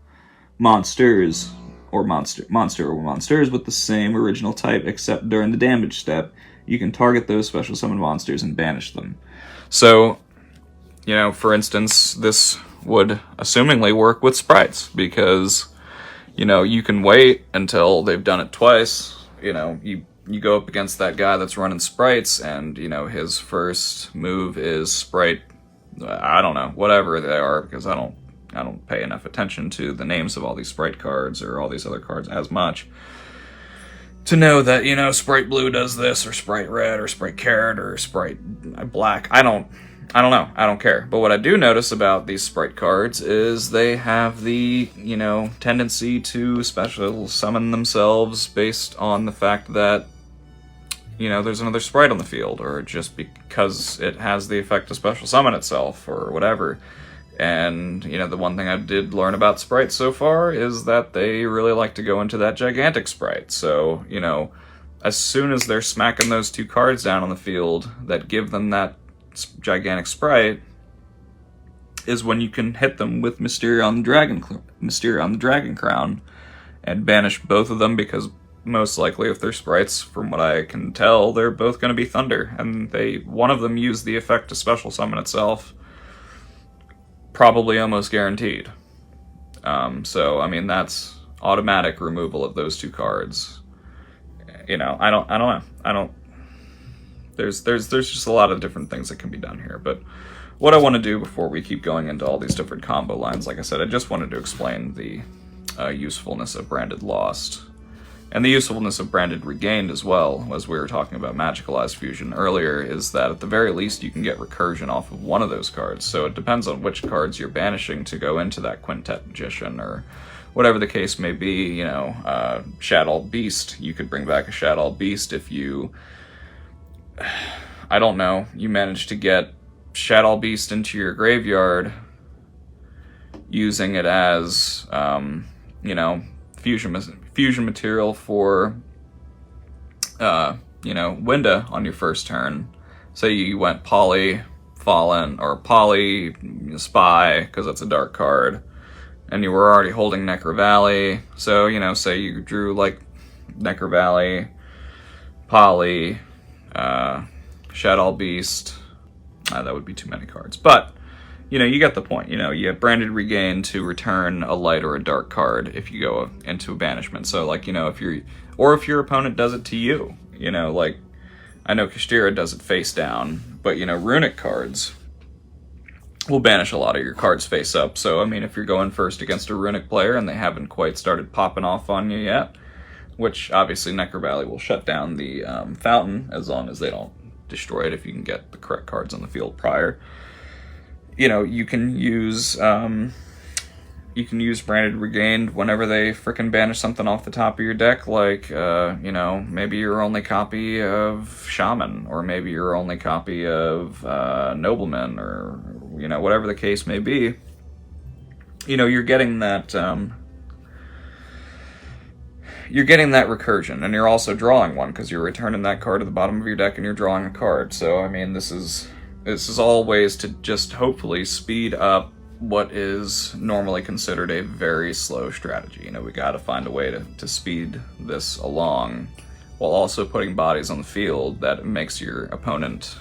monsters with the same original type except during the damage step, you can target those special summon monsters and banish them. So, you know, for instance, this would assumingly work with sprites, because, you know, you can wait until they've done it twice. You know, you go up against that guy that's running sprites, and, you know, his first move is sprite, I don't know, whatever they are, because I don't pay enough attention to the names of all these sprite cards or all these other cards as much to know that, you know, Sprite Blue does this, or Sprite Red, or Sprite Carrot, or Sprite Black. I don't I don't know. I don't care. But what I do notice about these sprite cards is they have the, tendency to special summon themselves based on the fact that, there's another sprite on the field, or just because it has the effect to special summon itself, or whatever. And, the one thing I did learn about sprites so far is that they really like to go into that gigantic sprite. So, as soon as they're smacking those 2 cards down on the field that give them that gigantic sprite, is when you can hit them with Mysteria on the Dragon Crown, and banish both of them, because most likely if they're sprites, from what I can tell, they're both going to be Thunder, and one of them used the effect to special summon itself, probably almost guaranteed. So I mean, that's automatic removal of those 2 cards. I don't know. There's just a lot of different things that can be done here, but what I want to do before we keep going into all these different combo lines, like I said, I just wanted to explain the usefulness of Branded Lost, and the usefulness of Branded Regained as well, as we were talking about Magicalized Fusion earlier, is that at the very least you can get recursion off of one of those cards, so it depends on which cards you're banishing to go into that Quintet Magician, or whatever the case may be. Shadow Beast, you could bring back a Shadow Beast if you, I don't know, you manage to get Shadow Beast into your graveyard using it as, fusion material for, Winda on your first turn. Say you went Poly Fallen, or Poly Spy, because that's a dark card, and you were already holding Necro Valley, so, say you drew, like, Necro Valley, Poly, Shadow Beast. That would be too many cards. But, you get the point. You have Branded Regain to return a light or a dark card if you go into a banishment. So, like, if your opponent does it to you. Like, I know Kashtira does it face down, but, Runic cards will banish a lot of your cards face up. So, I mean, if you're going first against a Runic player and they haven't quite started popping off on you yet, which obviously Necro Valley will shut down the fountain as long as they don't destroy it, if you can get the correct cards on the field prior. You can use Branded Regained whenever they frickin' banish something off the top of your deck, like maybe your only copy of Shaman, or maybe your only copy of Nobleman, or whatever the case may be. You're getting that recursion, and you're also drawing one, because you're returning that card to the bottom of your deck and you're drawing a card. So, I mean, this is all ways to just hopefully speed up what is normally considered a very slow strategy. We gotta find a way to speed this along, while also putting bodies on the field that makes your opponent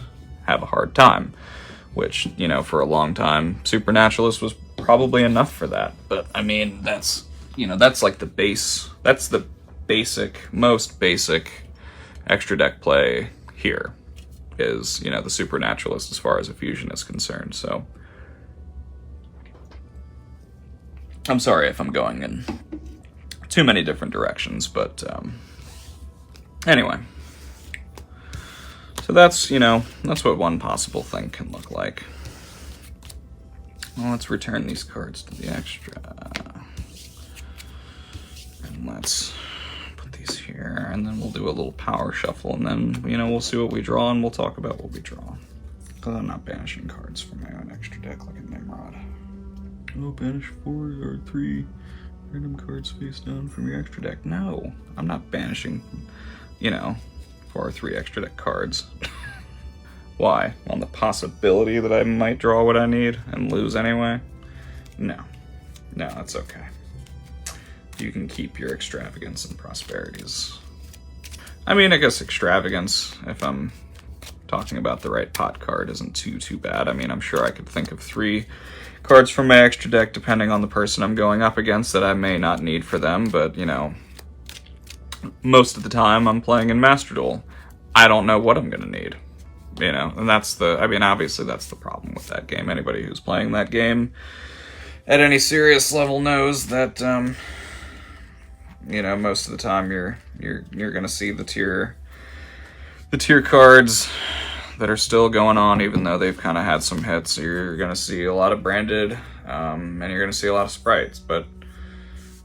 have a hard time, which, for a long time, Supernaturalist was probably enough for that. But, I mean, that's like the base, that's the most basic extra deck play here, is, the Supernaturalist as far as a fusion is concerned. So, I'm sorry if I'm going in too many different directions, but, anyway. So that's what one possible thing can look like. Well, let's return these cards to the extra. And let's put these here, and then we'll do a little power shuffle, and then, we'll see what we draw, and we'll talk about what we draw. Because I'm not banishing cards from my own extra deck like a Nimrod. Oh, banish 4 or 3 random cards face down from your extra deck. No, I'm not banishing, 4 or 3 extra deck cards. Why? On the possibility that I might draw what I need and lose anyway? No, that's okay. You can keep your extravagance and prosperities. I mean, I guess extravagance, if I'm talking about the right pot card, isn't too bad. I mean, I'm sure I could think of 3 cards from my extra deck, depending on the person I'm going up against, that I may not need for them, but, most of the time I'm playing in Master Duel. I don't know what I'm going to need, and obviously that's the problem with that game. Anybody who's playing that game at any serious level knows that, most of the time you're going to see the tier cards that are still going on, even though they've kind of had some hits. You're going to see a lot of branded, and you're going to see a lot of sprites.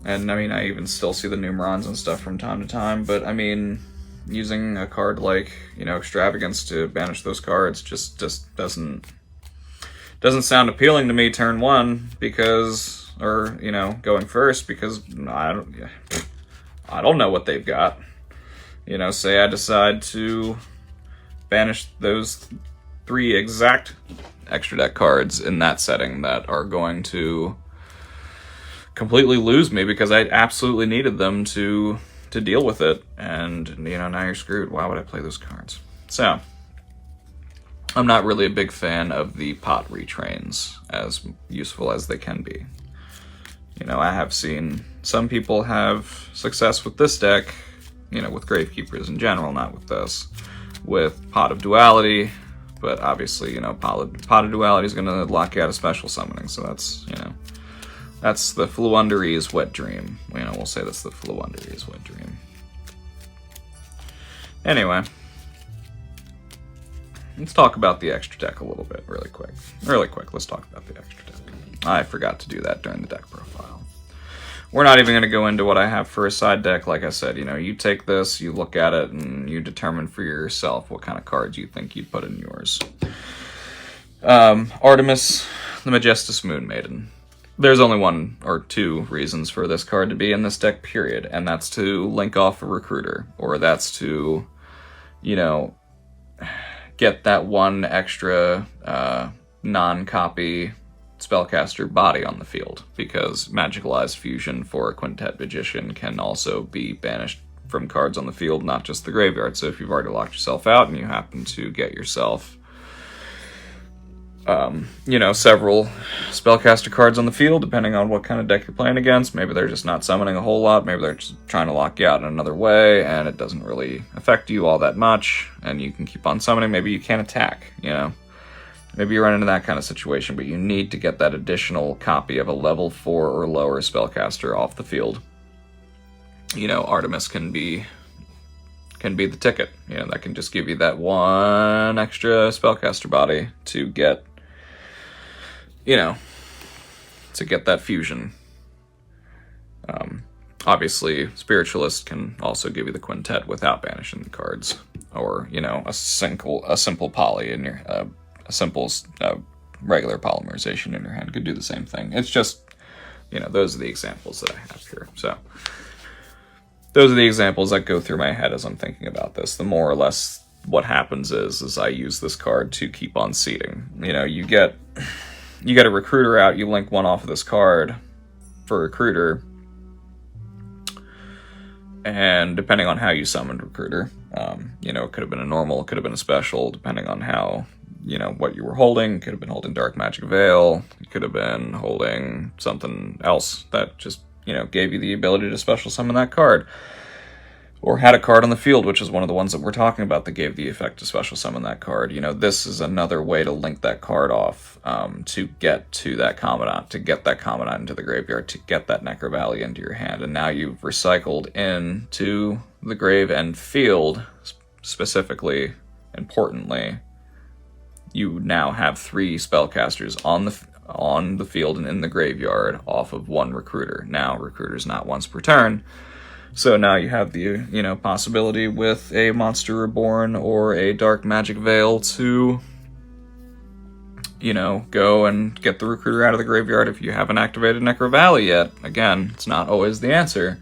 And I mean, I even still see the Numerons and stuff from time to time. But I mean, using a card like, you know, Extravagance to banish those cards just doesn't sound appealing to me turn one, because, or, you know, going first, because I don't know what they've got. You know, say I decide to banish those 3 exact extra deck cards in that setting that are going to completely lose me because I absolutely needed them to deal with it, and, you know, now you're screwed. Why would I play those cards? So, I'm not really a big fan of the pot retrains, as useful as they can be. You know, I have seen some people have success with this deck, you know, with Gravekeepers in general, not with this, with Pot of Duality, but obviously, you know, Pot of Duality is going to lock you out of special summoning, so that's, you know, that's the Floowandereeze Wet Dream. You know, we'll say that's the Floowandereeze Wet Dream. Anyway, let's talk about the extra deck a little bit, really quick. Really quick, let's talk about the extra deck. I forgot to do that during the deck profile. We're not even going to go into what I have for a side deck. Like I said, you know, you take this, you look at it, and you determine for yourself what kind of cards you think you'd put in yours. Artemis, the Majestus Moon Maiden. There's only 1 or 2 reasons for this card to be in this deck, period. And that's to link off a Recruiter, or that's to, you know, get that 1 extra non-copy spellcaster body on the field, because Magicalized Fusion for a Quintet Magician can also be banished from cards on the field, not just the graveyard. So if you've already locked yourself out and you happen to get yourself, you know, several spellcaster cards on the field, depending on what kind of deck you're playing against, maybe they're just not summoning a whole lot, maybe they're just trying to lock you out in another way, and it doesn't really affect you all that much, and you can keep on summoning, maybe you can't attack, you know? Maybe you run into that kind of situation, but you need to get that additional copy of a level 4 or lower spellcaster off the field. You know, Artemis can be the ticket. You know, that can just give you that 1 extra spellcaster body to get, you know, to get that fusion. Obviously, Spiritualist can also give you the Quintet without banishing the cards, or, you know, a simple poly in your a simple regular polymerization in your hand could do the same thing. It's just, you know, those are the examples that I have here. So those are the examples that go through my head as I'm thinking about this. The more or less what happens is I use this card to keep on seeding. You know, you get a Recruiter out, you link 1 off of this card for Recruiter, and depending on how you summoned Recruiter, you know, it could have been a normal, it could have been a special, depending on how, you know, what you were holding. Could have been holding Dark Magic Veil. You could have been holding something else that just, you know, gave you the ability to special summon that card. Or had a card on the field, which is one of the ones that we're talking about, that gave the effect to special summon that card. You know, this is another way to link that card off, to get to that Commandant, to get that Commandant into the graveyard, to get that Necro Valley into your hand. And now you've recycled into the grave and field, specifically, importantly, you now have 3 spellcasters on the field and in the graveyard off of 1 Recruiter. Now, Recruiter's not once per turn, so now you have the, you know, possibility with a Monster Reborn or a Dark Magic Veil to, you know, go and get the Recruiter out of the graveyard if you haven't activated Necro Valley yet. Again, it's not always the answer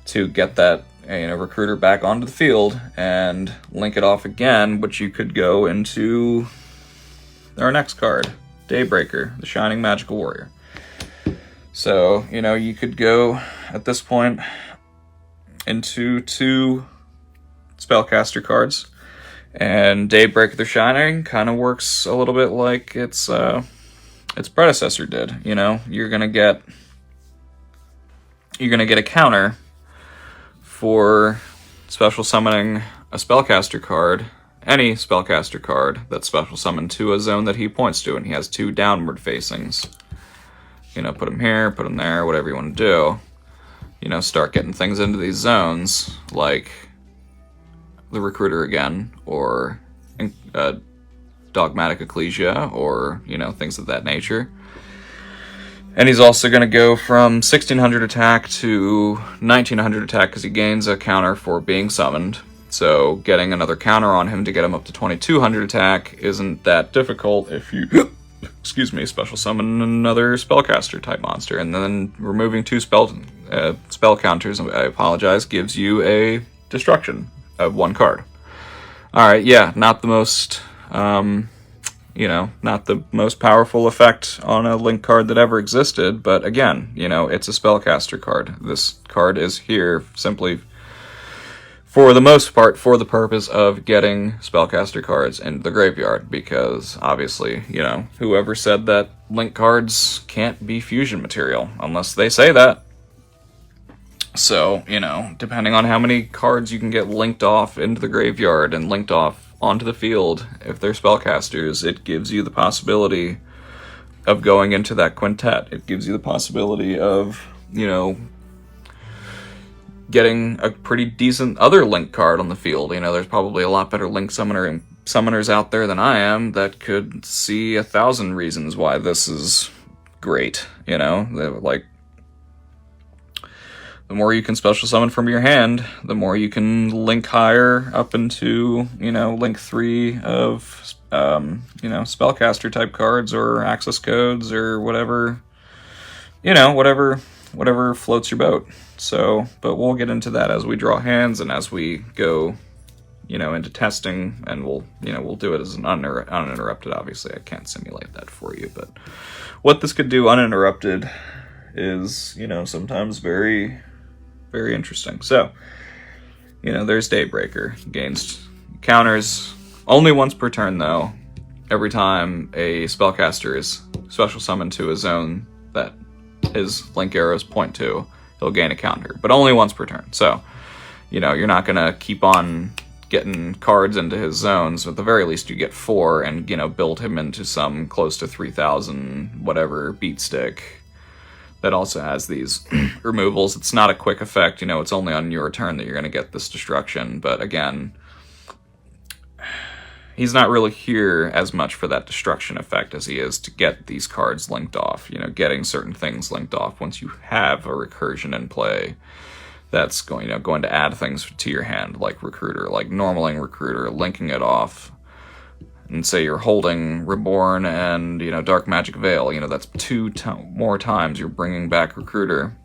to get that, you know, Recruiter back onto the field and link it off again, but you could go into our next card, Daybreaker, the Shining Magical Warrior. So, you know, you could go, at this point, into 2 spellcaster cards, and Daybreaker the Shining kind of works a little bit like its predecessor did. You know, you're gonna get a counter for special summoning a spellcaster card, any spellcaster card that's special summoned to a zone that he points to, and he has 2 downward facings. You know, put him here, put him there, whatever you want to do. You know, start getting things into these zones, like the Recruiter again, or Dogmatic Ecclesia, or, things of that nature. And he's also going to go from 1600 attack to 1900 attack because he gains a counter for being summoned. So getting another counter on him to get him up to 2200 attack isn't that difficult if you, special summon another spellcaster type monster. And then removing 2 spell counters, I apologize, gives you a destruction of 1 card. Alright, yeah, not the most... not the most powerful effect on a link card that ever existed, but again, it's a spellcaster card. This card is here simply, for the most part, for the purpose of getting spellcaster cards into the graveyard, because, obviously, whoever said that link cards can't be fusion material, unless they say that. So, depending on how many cards you can get linked off into the graveyard and linked off onto the field, if they're spellcasters, it gives you the possibility of going into that quintet. It gives you the possibility of, getting a pretty decent other link card on the field. There's probably a lot better link summoners out there than I am that could see 1,000 reasons why this is great. The more you can special summon from your hand, the more you can link higher up into, link 3 of, spellcaster type cards or access codes or whatever, whatever floats your boat. So, but we'll get into that as we draw hands and as we go, into testing, and we'll do it as an uninterrupted. Obviously, I can't simulate that for you, but what this could do uninterrupted is, sometimes very, very interesting. So, there's Daybreaker. Gains counters only once per turn, though. Every time a spellcaster is special summoned to a zone that his link arrows point to, he'll gain a counter, but only once per turn. So, you're not going to keep on getting cards into his zones. At the very least, you get 4 and, build him into some close to 3,000 whatever beat stick that also has these removals. It's not a quick effect, it's only on your turn that you're going to get this destruction, but again, he's not really here as much for that destruction effect as he is to get these cards linked off, getting certain things linked off once you have a recursion in play that's going to add things to your hand, like Recruiter, like normaling Recruiter, linking it off. And say you're holding Reborn and, Dark Magic Veil, that's 2 more times you're bringing back Recruiter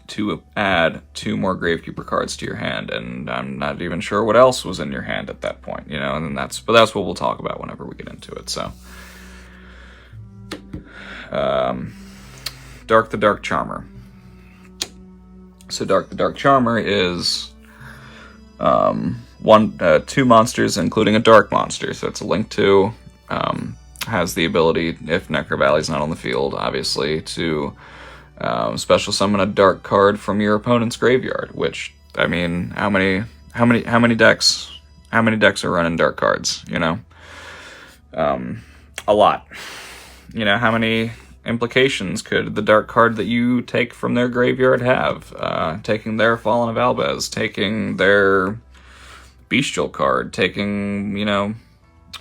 to add 2 more Gravekeeper cards to your hand, and I'm not even sure what else was in your hand at that point, and that's what we'll talk about whenever we get into it. So, Dark the Dark Charmer. So Dark the Dark Charmer is 2 monsters, including a dark monster. So it's a link 2. Has the ability, if Necro Valley's not on the field, obviously, to special summon a dark card from your opponent's graveyard. Which, I mean, how many decks are running dark cards? A lot. How many implications could the dark card that you take from their graveyard have? Taking their Fallen of Albez, taking their Bestial card, taking,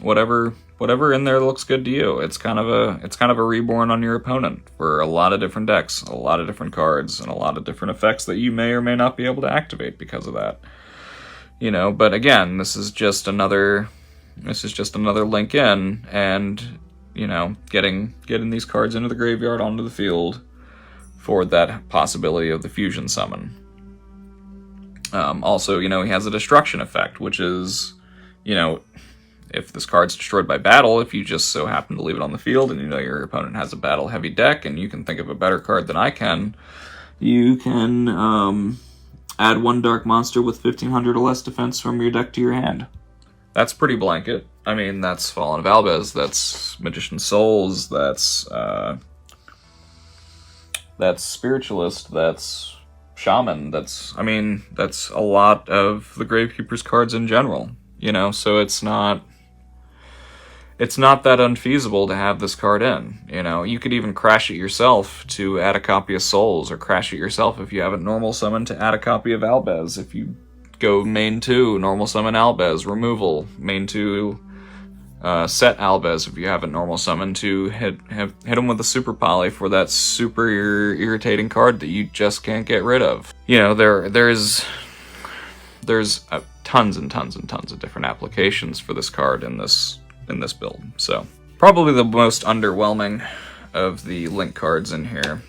whatever in there looks good to you. It's kind of a reborn on your opponent for a lot of different decks, a lot of different cards, and a lot of different effects that you may or may not be able to activate because of that. But again, this is just another link in, and getting these cards into the graveyard onto the field for that possibility of the fusion summon. Also, he has a destruction effect, which is, if this card's destroyed by battle, if you just so happen to leave it on the field and your opponent has a battle-heavy deck and you can think of a better card than I can, you can add 1 dark monster with 1,500 or less defense from your deck to your hand. That's pretty blanket. I mean, that's Fallen of Albez, that's Magician's Souls, that's Spiritualist, that's Shaman, that's a lot of the Gravekeeper's cards in general, so it's not that unfeasible to have this card in, you could even crash it yourself to add a copy of Souls, or crash it yourself if you have it normal summon to add a copy of Albez if you go main 2, normal summon Albez, removal, main 2, set Albez if you haven't normal summoned to hit him with a super poly for that super irritating card that you just can't get rid of. You know, there's tons and tons and tons of different applications for this card in this build. So probably the most underwhelming of the Link cards in here,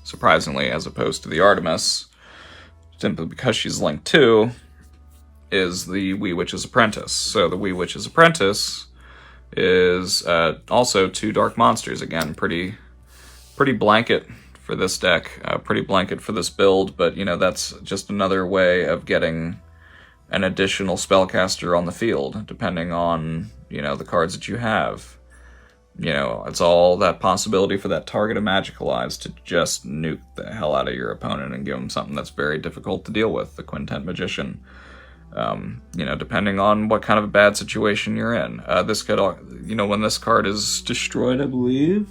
surprisingly, as opposed to the Artemis, simply because she's Link 2, is the Wee Witch's Apprentice. So the Wee Witch's Apprentice is also 2 Dark Monsters. Again, pretty blanket for this deck, pretty blanket for this build, but you know, that's just another way of getting an additional spellcaster on the field, depending on, you know, the cards that you have. You know, it's all that possibility for that target of Magical Eyes to just nuke the hell out of your opponent and give them something that's very difficult to deal with, the Quintet Magician. You know, depending on what kind of a bad situation you're in. This could, you know, when this card is destroyed, I believe,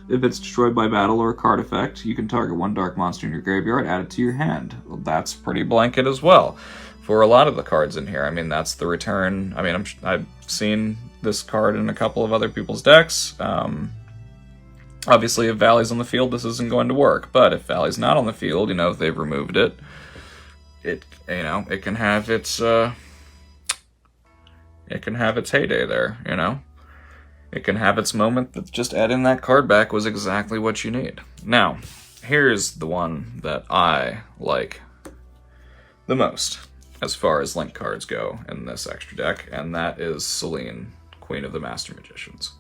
if it's destroyed by battle or a card effect, you can target 1 dark monster in your graveyard, add it to your hand. Well, that's pretty blanket as well for a lot of the cards in here. I mean, that's the return. I mean, I've seen this card in a couple of other people's decks. Obviously, if Valley's on the field, this isn't going to work. But if Valley's not on the field, you know, if they've removed it, you know, it can have its heyday there. You know, it can have its moment that just adding that card back was exactly what you need. Now, here's the one that I like the most as far as Link cards go in this extra deck, and that is Selene, Queen of the Master Magicians.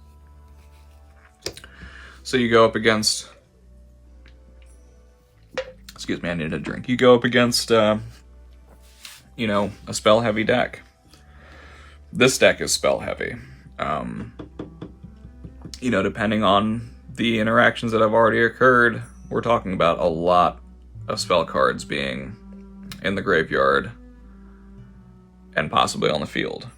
So you go up against... Excuse me, I need a drink. You go up against, you know, a spell-heavy deck. This deck is spell-heavy. You know, depending on the interactions that have already occurred, we're talking about a lot of spell cards being in the graveyard and possibly on the field.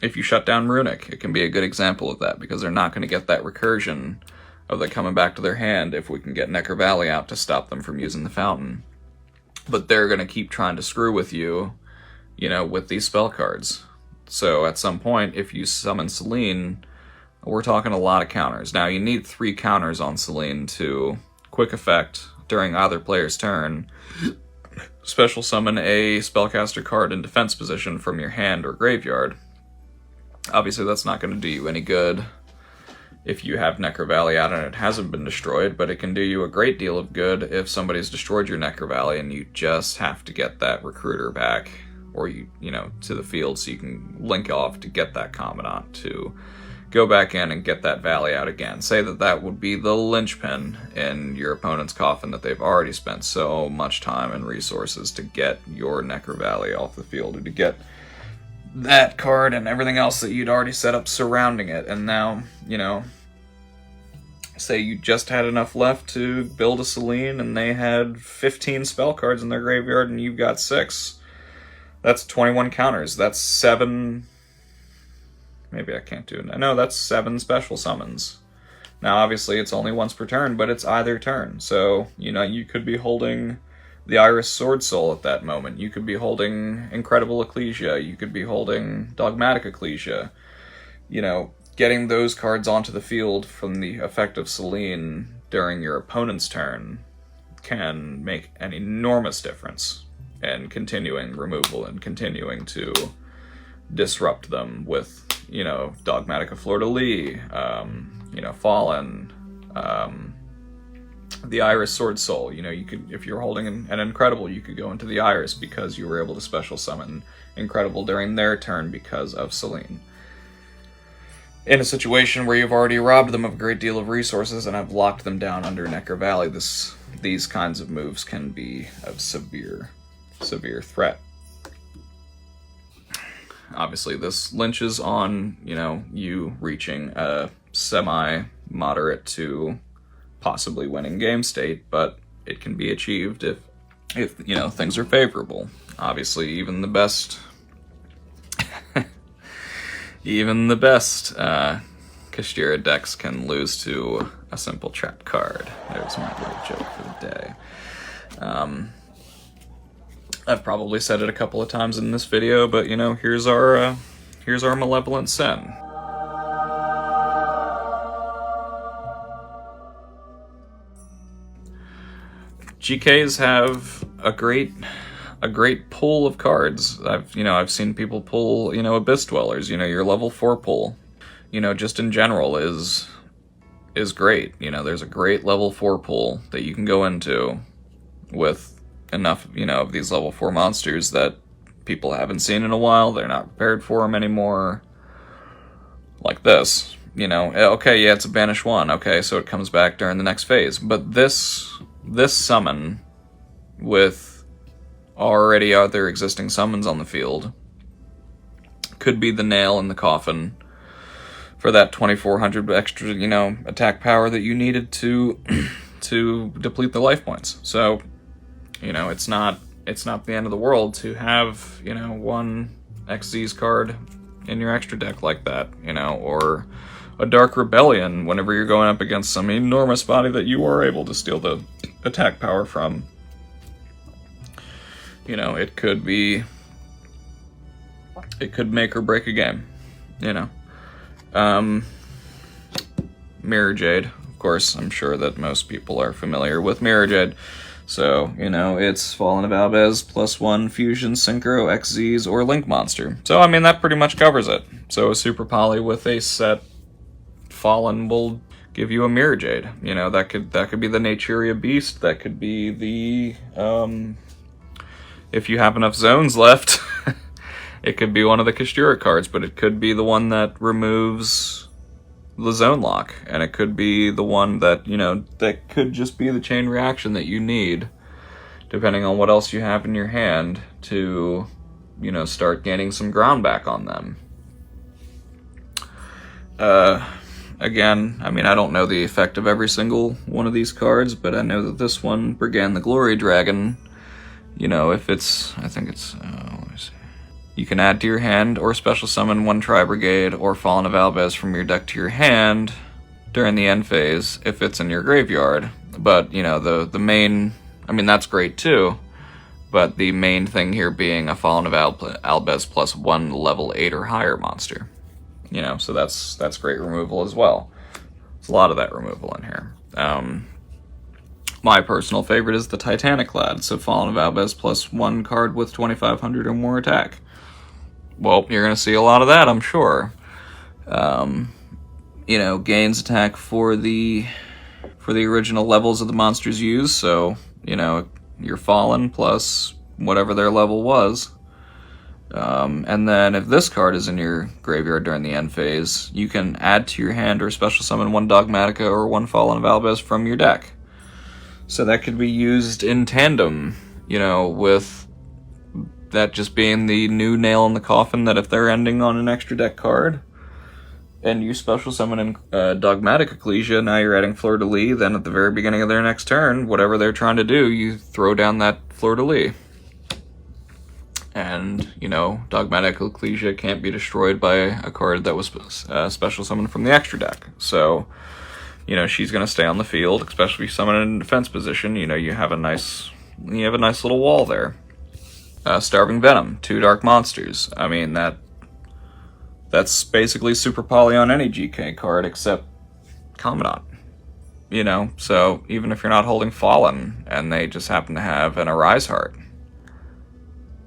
If you shut down Runic, it can be a good example of that, because they're not going to get that recursion of them coming back to their hand if we can get Necker Valley out to stop them from using the fountain. But they're going to keep trying to screw with you, you know, with these spell cards. So at some point, if you summon Selene, we're talking a lot of counters. Now, you need 3 counters on Selene to quick effect during either player's turn. Special summon a spellcaster card in defense position from your hand or graveyard. Obviously, that's not going to do you any good if you have Necker Valley out and it hasn't been destroyed, but it can do you a great deal of good if somebody's destroyed your Necker Valley and you just have to get that recruiter back, or you know, to the field so you can link off to get that Commandant to go back in and get that Valley out again. Say that would be the linchpin in your opponent's coffin that they've already spent so much time and resources to get your Necker Valley off the field, or to get that card and everything else that you'd already set up surrounding it. And now, you know, say you just had enough left to build a Selene and they had 15 spell cards in their graveyard and you've got 6. That's 21 counters. That's 7... Maybe I can't do it. No, that's 7 special summons. Now, obviously, it's only once per turn, but it's either turn. So, you know, you could be holding the Iris Sword Soul at that moment. You could be holding Incredible Ecclesia. You could be holding Dogmatic Ecclesia. You know, getting those cards onto the field from the effect of Selene during your opponent's turn can make an enormous difference in continuing removal and continuing to disrupt them with, you know, Dogmatic of Fleur-de-Lis, you know, Fallen, the Iris Sword Soul. You know, you could, if you're holding an Incredible, you could go into the Iris because you were able to special summon Incredible during their turn because of Selene. In a situation where you've already robbed them of a great deal of resources and have locked them down under Necker Valley, these kinds of moves can be of severe threat. Obviously, this lynches on, you know, you reaching a semi-moderate to possibly winning game state, but it can be achieved if you know, things are favorable. Obviously, even the best Kashtira decks can lose to a simple trap card. There's my little joke for the day. I've probably said it a couple of times in this video, but you know, here's our Malevolent Sin. GKs have a great pool of cards. I've seen people pull, Abyss Dwellers, your level 4 pull, just in general is great. There's a great level 4 pull that you can go into with enough, of these level 4 monsters that people haven't seen in a while. They're not prepared for them anymore. Like this, okay, yeah, it's a banish 1. Okay, so it comes back during the next phase. But this summon with already other existing summons on the field could be the nail in the coffin for that 2400 extra, attack power that you needed to deplete the life points. So, it's not the end of the world to have, one XZ's card in your extra deck like that, or a Dark Rebellion whenever you're going up against some enormous body that you are able to steal the attack power from. It could make or break a game, Mirror Jade, of course, I'm sure that most people are familiar with Mirror Jade. So, it's Fallen of Albez +1 Fusion, Synchro, XZs, or Link monster. So, that pretty much covers it. So, a Super Poly with a set Fallen will give you a Mirror Jade. That could be the Naturia Beast. That could be the, if you have enough zones left, it could be one of the Kashtira cards, but it could be the one that removes the zone lock, and it could be the one that, that could just be the chain reaction that you need, depending on what else you have in your hand to, start gaining some ground back on them. Again, I don't know the effect of every single one of these cards, but I know that this one, Brigand the Glory Dragon, if it's, I think it's, let me see. You can add to your hand or special summon 1 Tri-Brigade or Fallen of Albez from your deck to your hand during the end phase if it's in your graveyard. But, the main, that's great too, but the main thing here being a Fallen of Albez +1 level 8 or higher monster. So that's great removal as well. There's a lot of that removal in here. My personal favorite is the Titanic Lad, so Fallen of Albez +1 card with 2500 or more attack. Well, you're going to see a lot of that, I'm sure. Gains attack for the original levels of the monsters used, so, your Fallen plus whatever their level was. And then if this card is in your graveyard during the end phase, you can add to your hand or special summon 1 Dogmatica or 1 Fallen of Albez from your deck. So that could be used in tandem, with that just being the new nail in the coffin, that if they're ending on an extra deck card, and you special summon in Dogmatic Ecclesia, now you're adding Fleur-de-Lis, then at the very beginning of their next turn, whatever they're trying to do, you throw down that Fleur-de-Lis. And, Dogmatic Ecclesia can't be destroyed by a card that was special summoned from the extra deck. So, she's going to stay on the field, especially summoned in defense position. You have a nice little wall there. Starving Venom, 2 dark monsters. That's basically Super Poly on any GK card except Commandant. So even if you're not holding Fallen and they just happen to have an Arise Heart.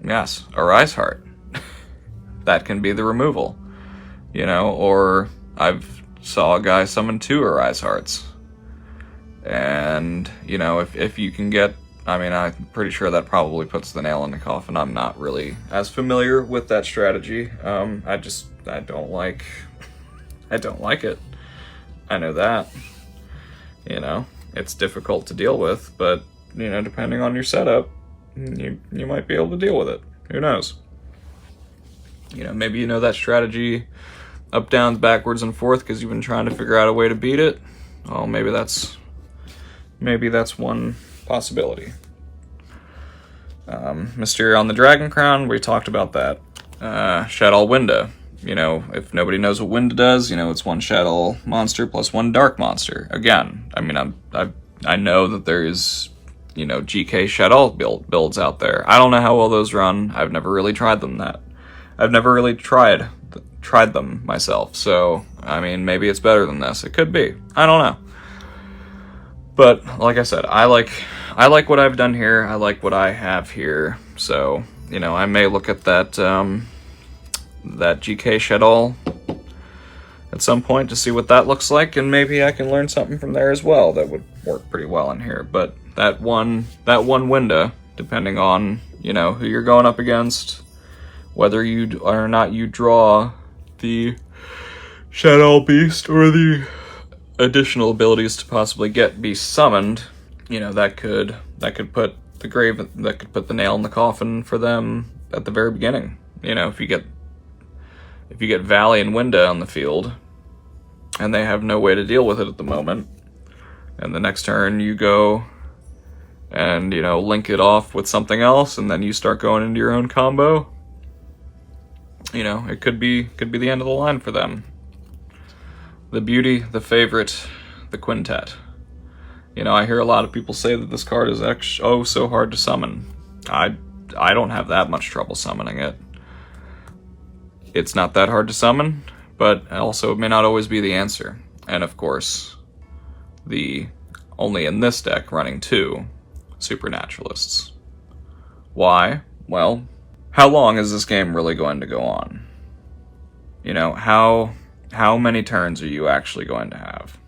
Yes, Arise Heart. That can be the removal. Or I've saw a guy summon 2 Arise Hearts. And, if you can get, I'm pretty sure that probably puts the nail in the coffin. I'm not really as familiar with that strategy. I don't like it. I know that. It's difficult to deal with, but, depending on your setup, you might be able to deal with it. Who knows? Maybe that strategy up, downs, backwards, and forth because you've been trying to figure out a way to beat it. Well, maybe that's one possibility. Mysteria on the Dragon Crown, we talked about that. Shadow Winda. If nobody knows what Winda does, it's 1 Shadow monster plus 1 dark monster. Again, I know that there is you know, GK Shadow builds out there. I don't know how well those run. I've never really tried them I've never really tried them myself. So, I mean, maybe it's better than this. It could be. I don't know. But like I said, I like what I've done here. I like what I have here. So, you know, I may look at that that GK Shadow at some point to see what that looks like, and maybe I can learn something from there as well. That would work pretty well in here. But that one window, depending on, you know, who you're going up against, whether you or not you draw the Shadow Beast or the additional abilities to possibly get Beast summoned, you know, that could put the nail in the coffin for them at the very beginning. You know, if you get Valley and Winda on the field, and they have no way to deal with it at the moment, and the next turn you go and, you know, link it off with something else, and then you start going into your own combo, you know, it could be the end of the line for them. The beauty, the favorite, the quintet. You know, I hear a lot of people say that this card is so hard to summon. I don't have that much trouble summoning it. It's not that hard to summon, but also it may not always be the answer. And of course, only in this deck running 2 Supernaturalists. Why? Well, how long is this game really going to go on? You know, how many turns are you actually going to have?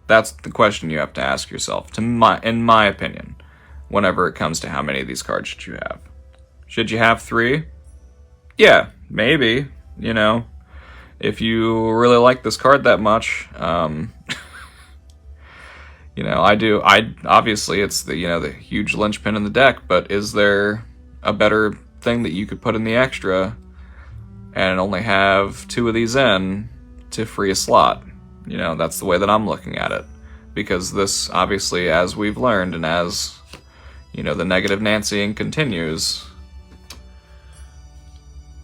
That's the question you have to ask yourself, in my opinion, whenever it comes to how many of these cards should you have. Should you have 3? Yeah, maybe, you know, if you really like this card that much. You know, obviously it's the huge linchpin in the deck, but is there a better thing that you could put in the extra and only have 2 of these in to free a slot? You know, that's the way that I'm looking at it. Because this, obviously, as we've learned, and as, you know, the negative Nancying continues,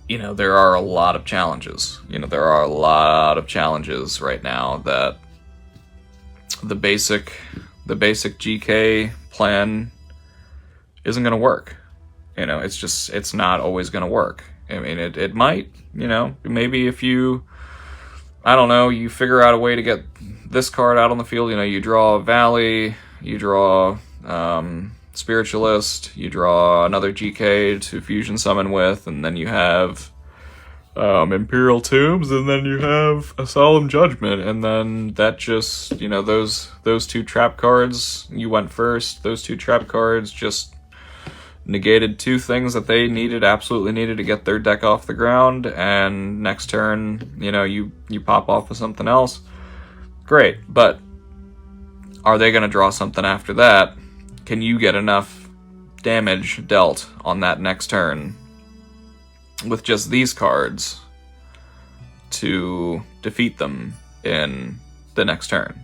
you know, there are a lot of challenges. You know, there are a lot of challenges right now that the basic GK plan isn't going to work. You know, it's not always going to work. I mean, it might, you know, maybe if you, I don't know, you figure out a way to get this card out on the field. You know, you draw Valley, you draw Spiritualist, you draw another GK to fusion summon with, and then you have Imperial Tombs, and then you have a Solemn Judgment, and then that just, you know, those 2 trap cards, you went first, those 2 trap cards just negated 2 things that they absolutely needed to get their deck off the ground, and next turn, you know, you pop off with something else. Great, but are they going to draw something after that? Can you get enough damage dealt on that next turn with just these cards to defeat them in the next turn?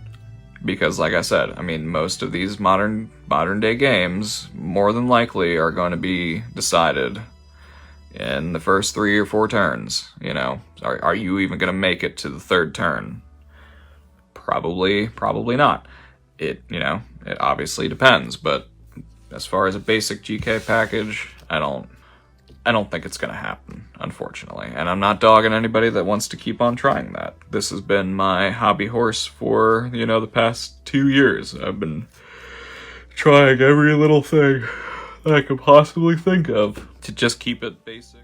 Because, like I said, I mean, most of these modern day games more than likely are going to be decided in the first 3 or 4 turns. You know, are you even going to make it to the 3rd turn? Probably not. It obviously depends, but as far as a basic GK package, I don't think it's going to happen, unfortunately. And I'm not dogging anybody that wants to keep on trying that. This has been my hobby horse for, you know, the past 2 years. I've been trying every little thing that I could possibly think of to just keep it basic.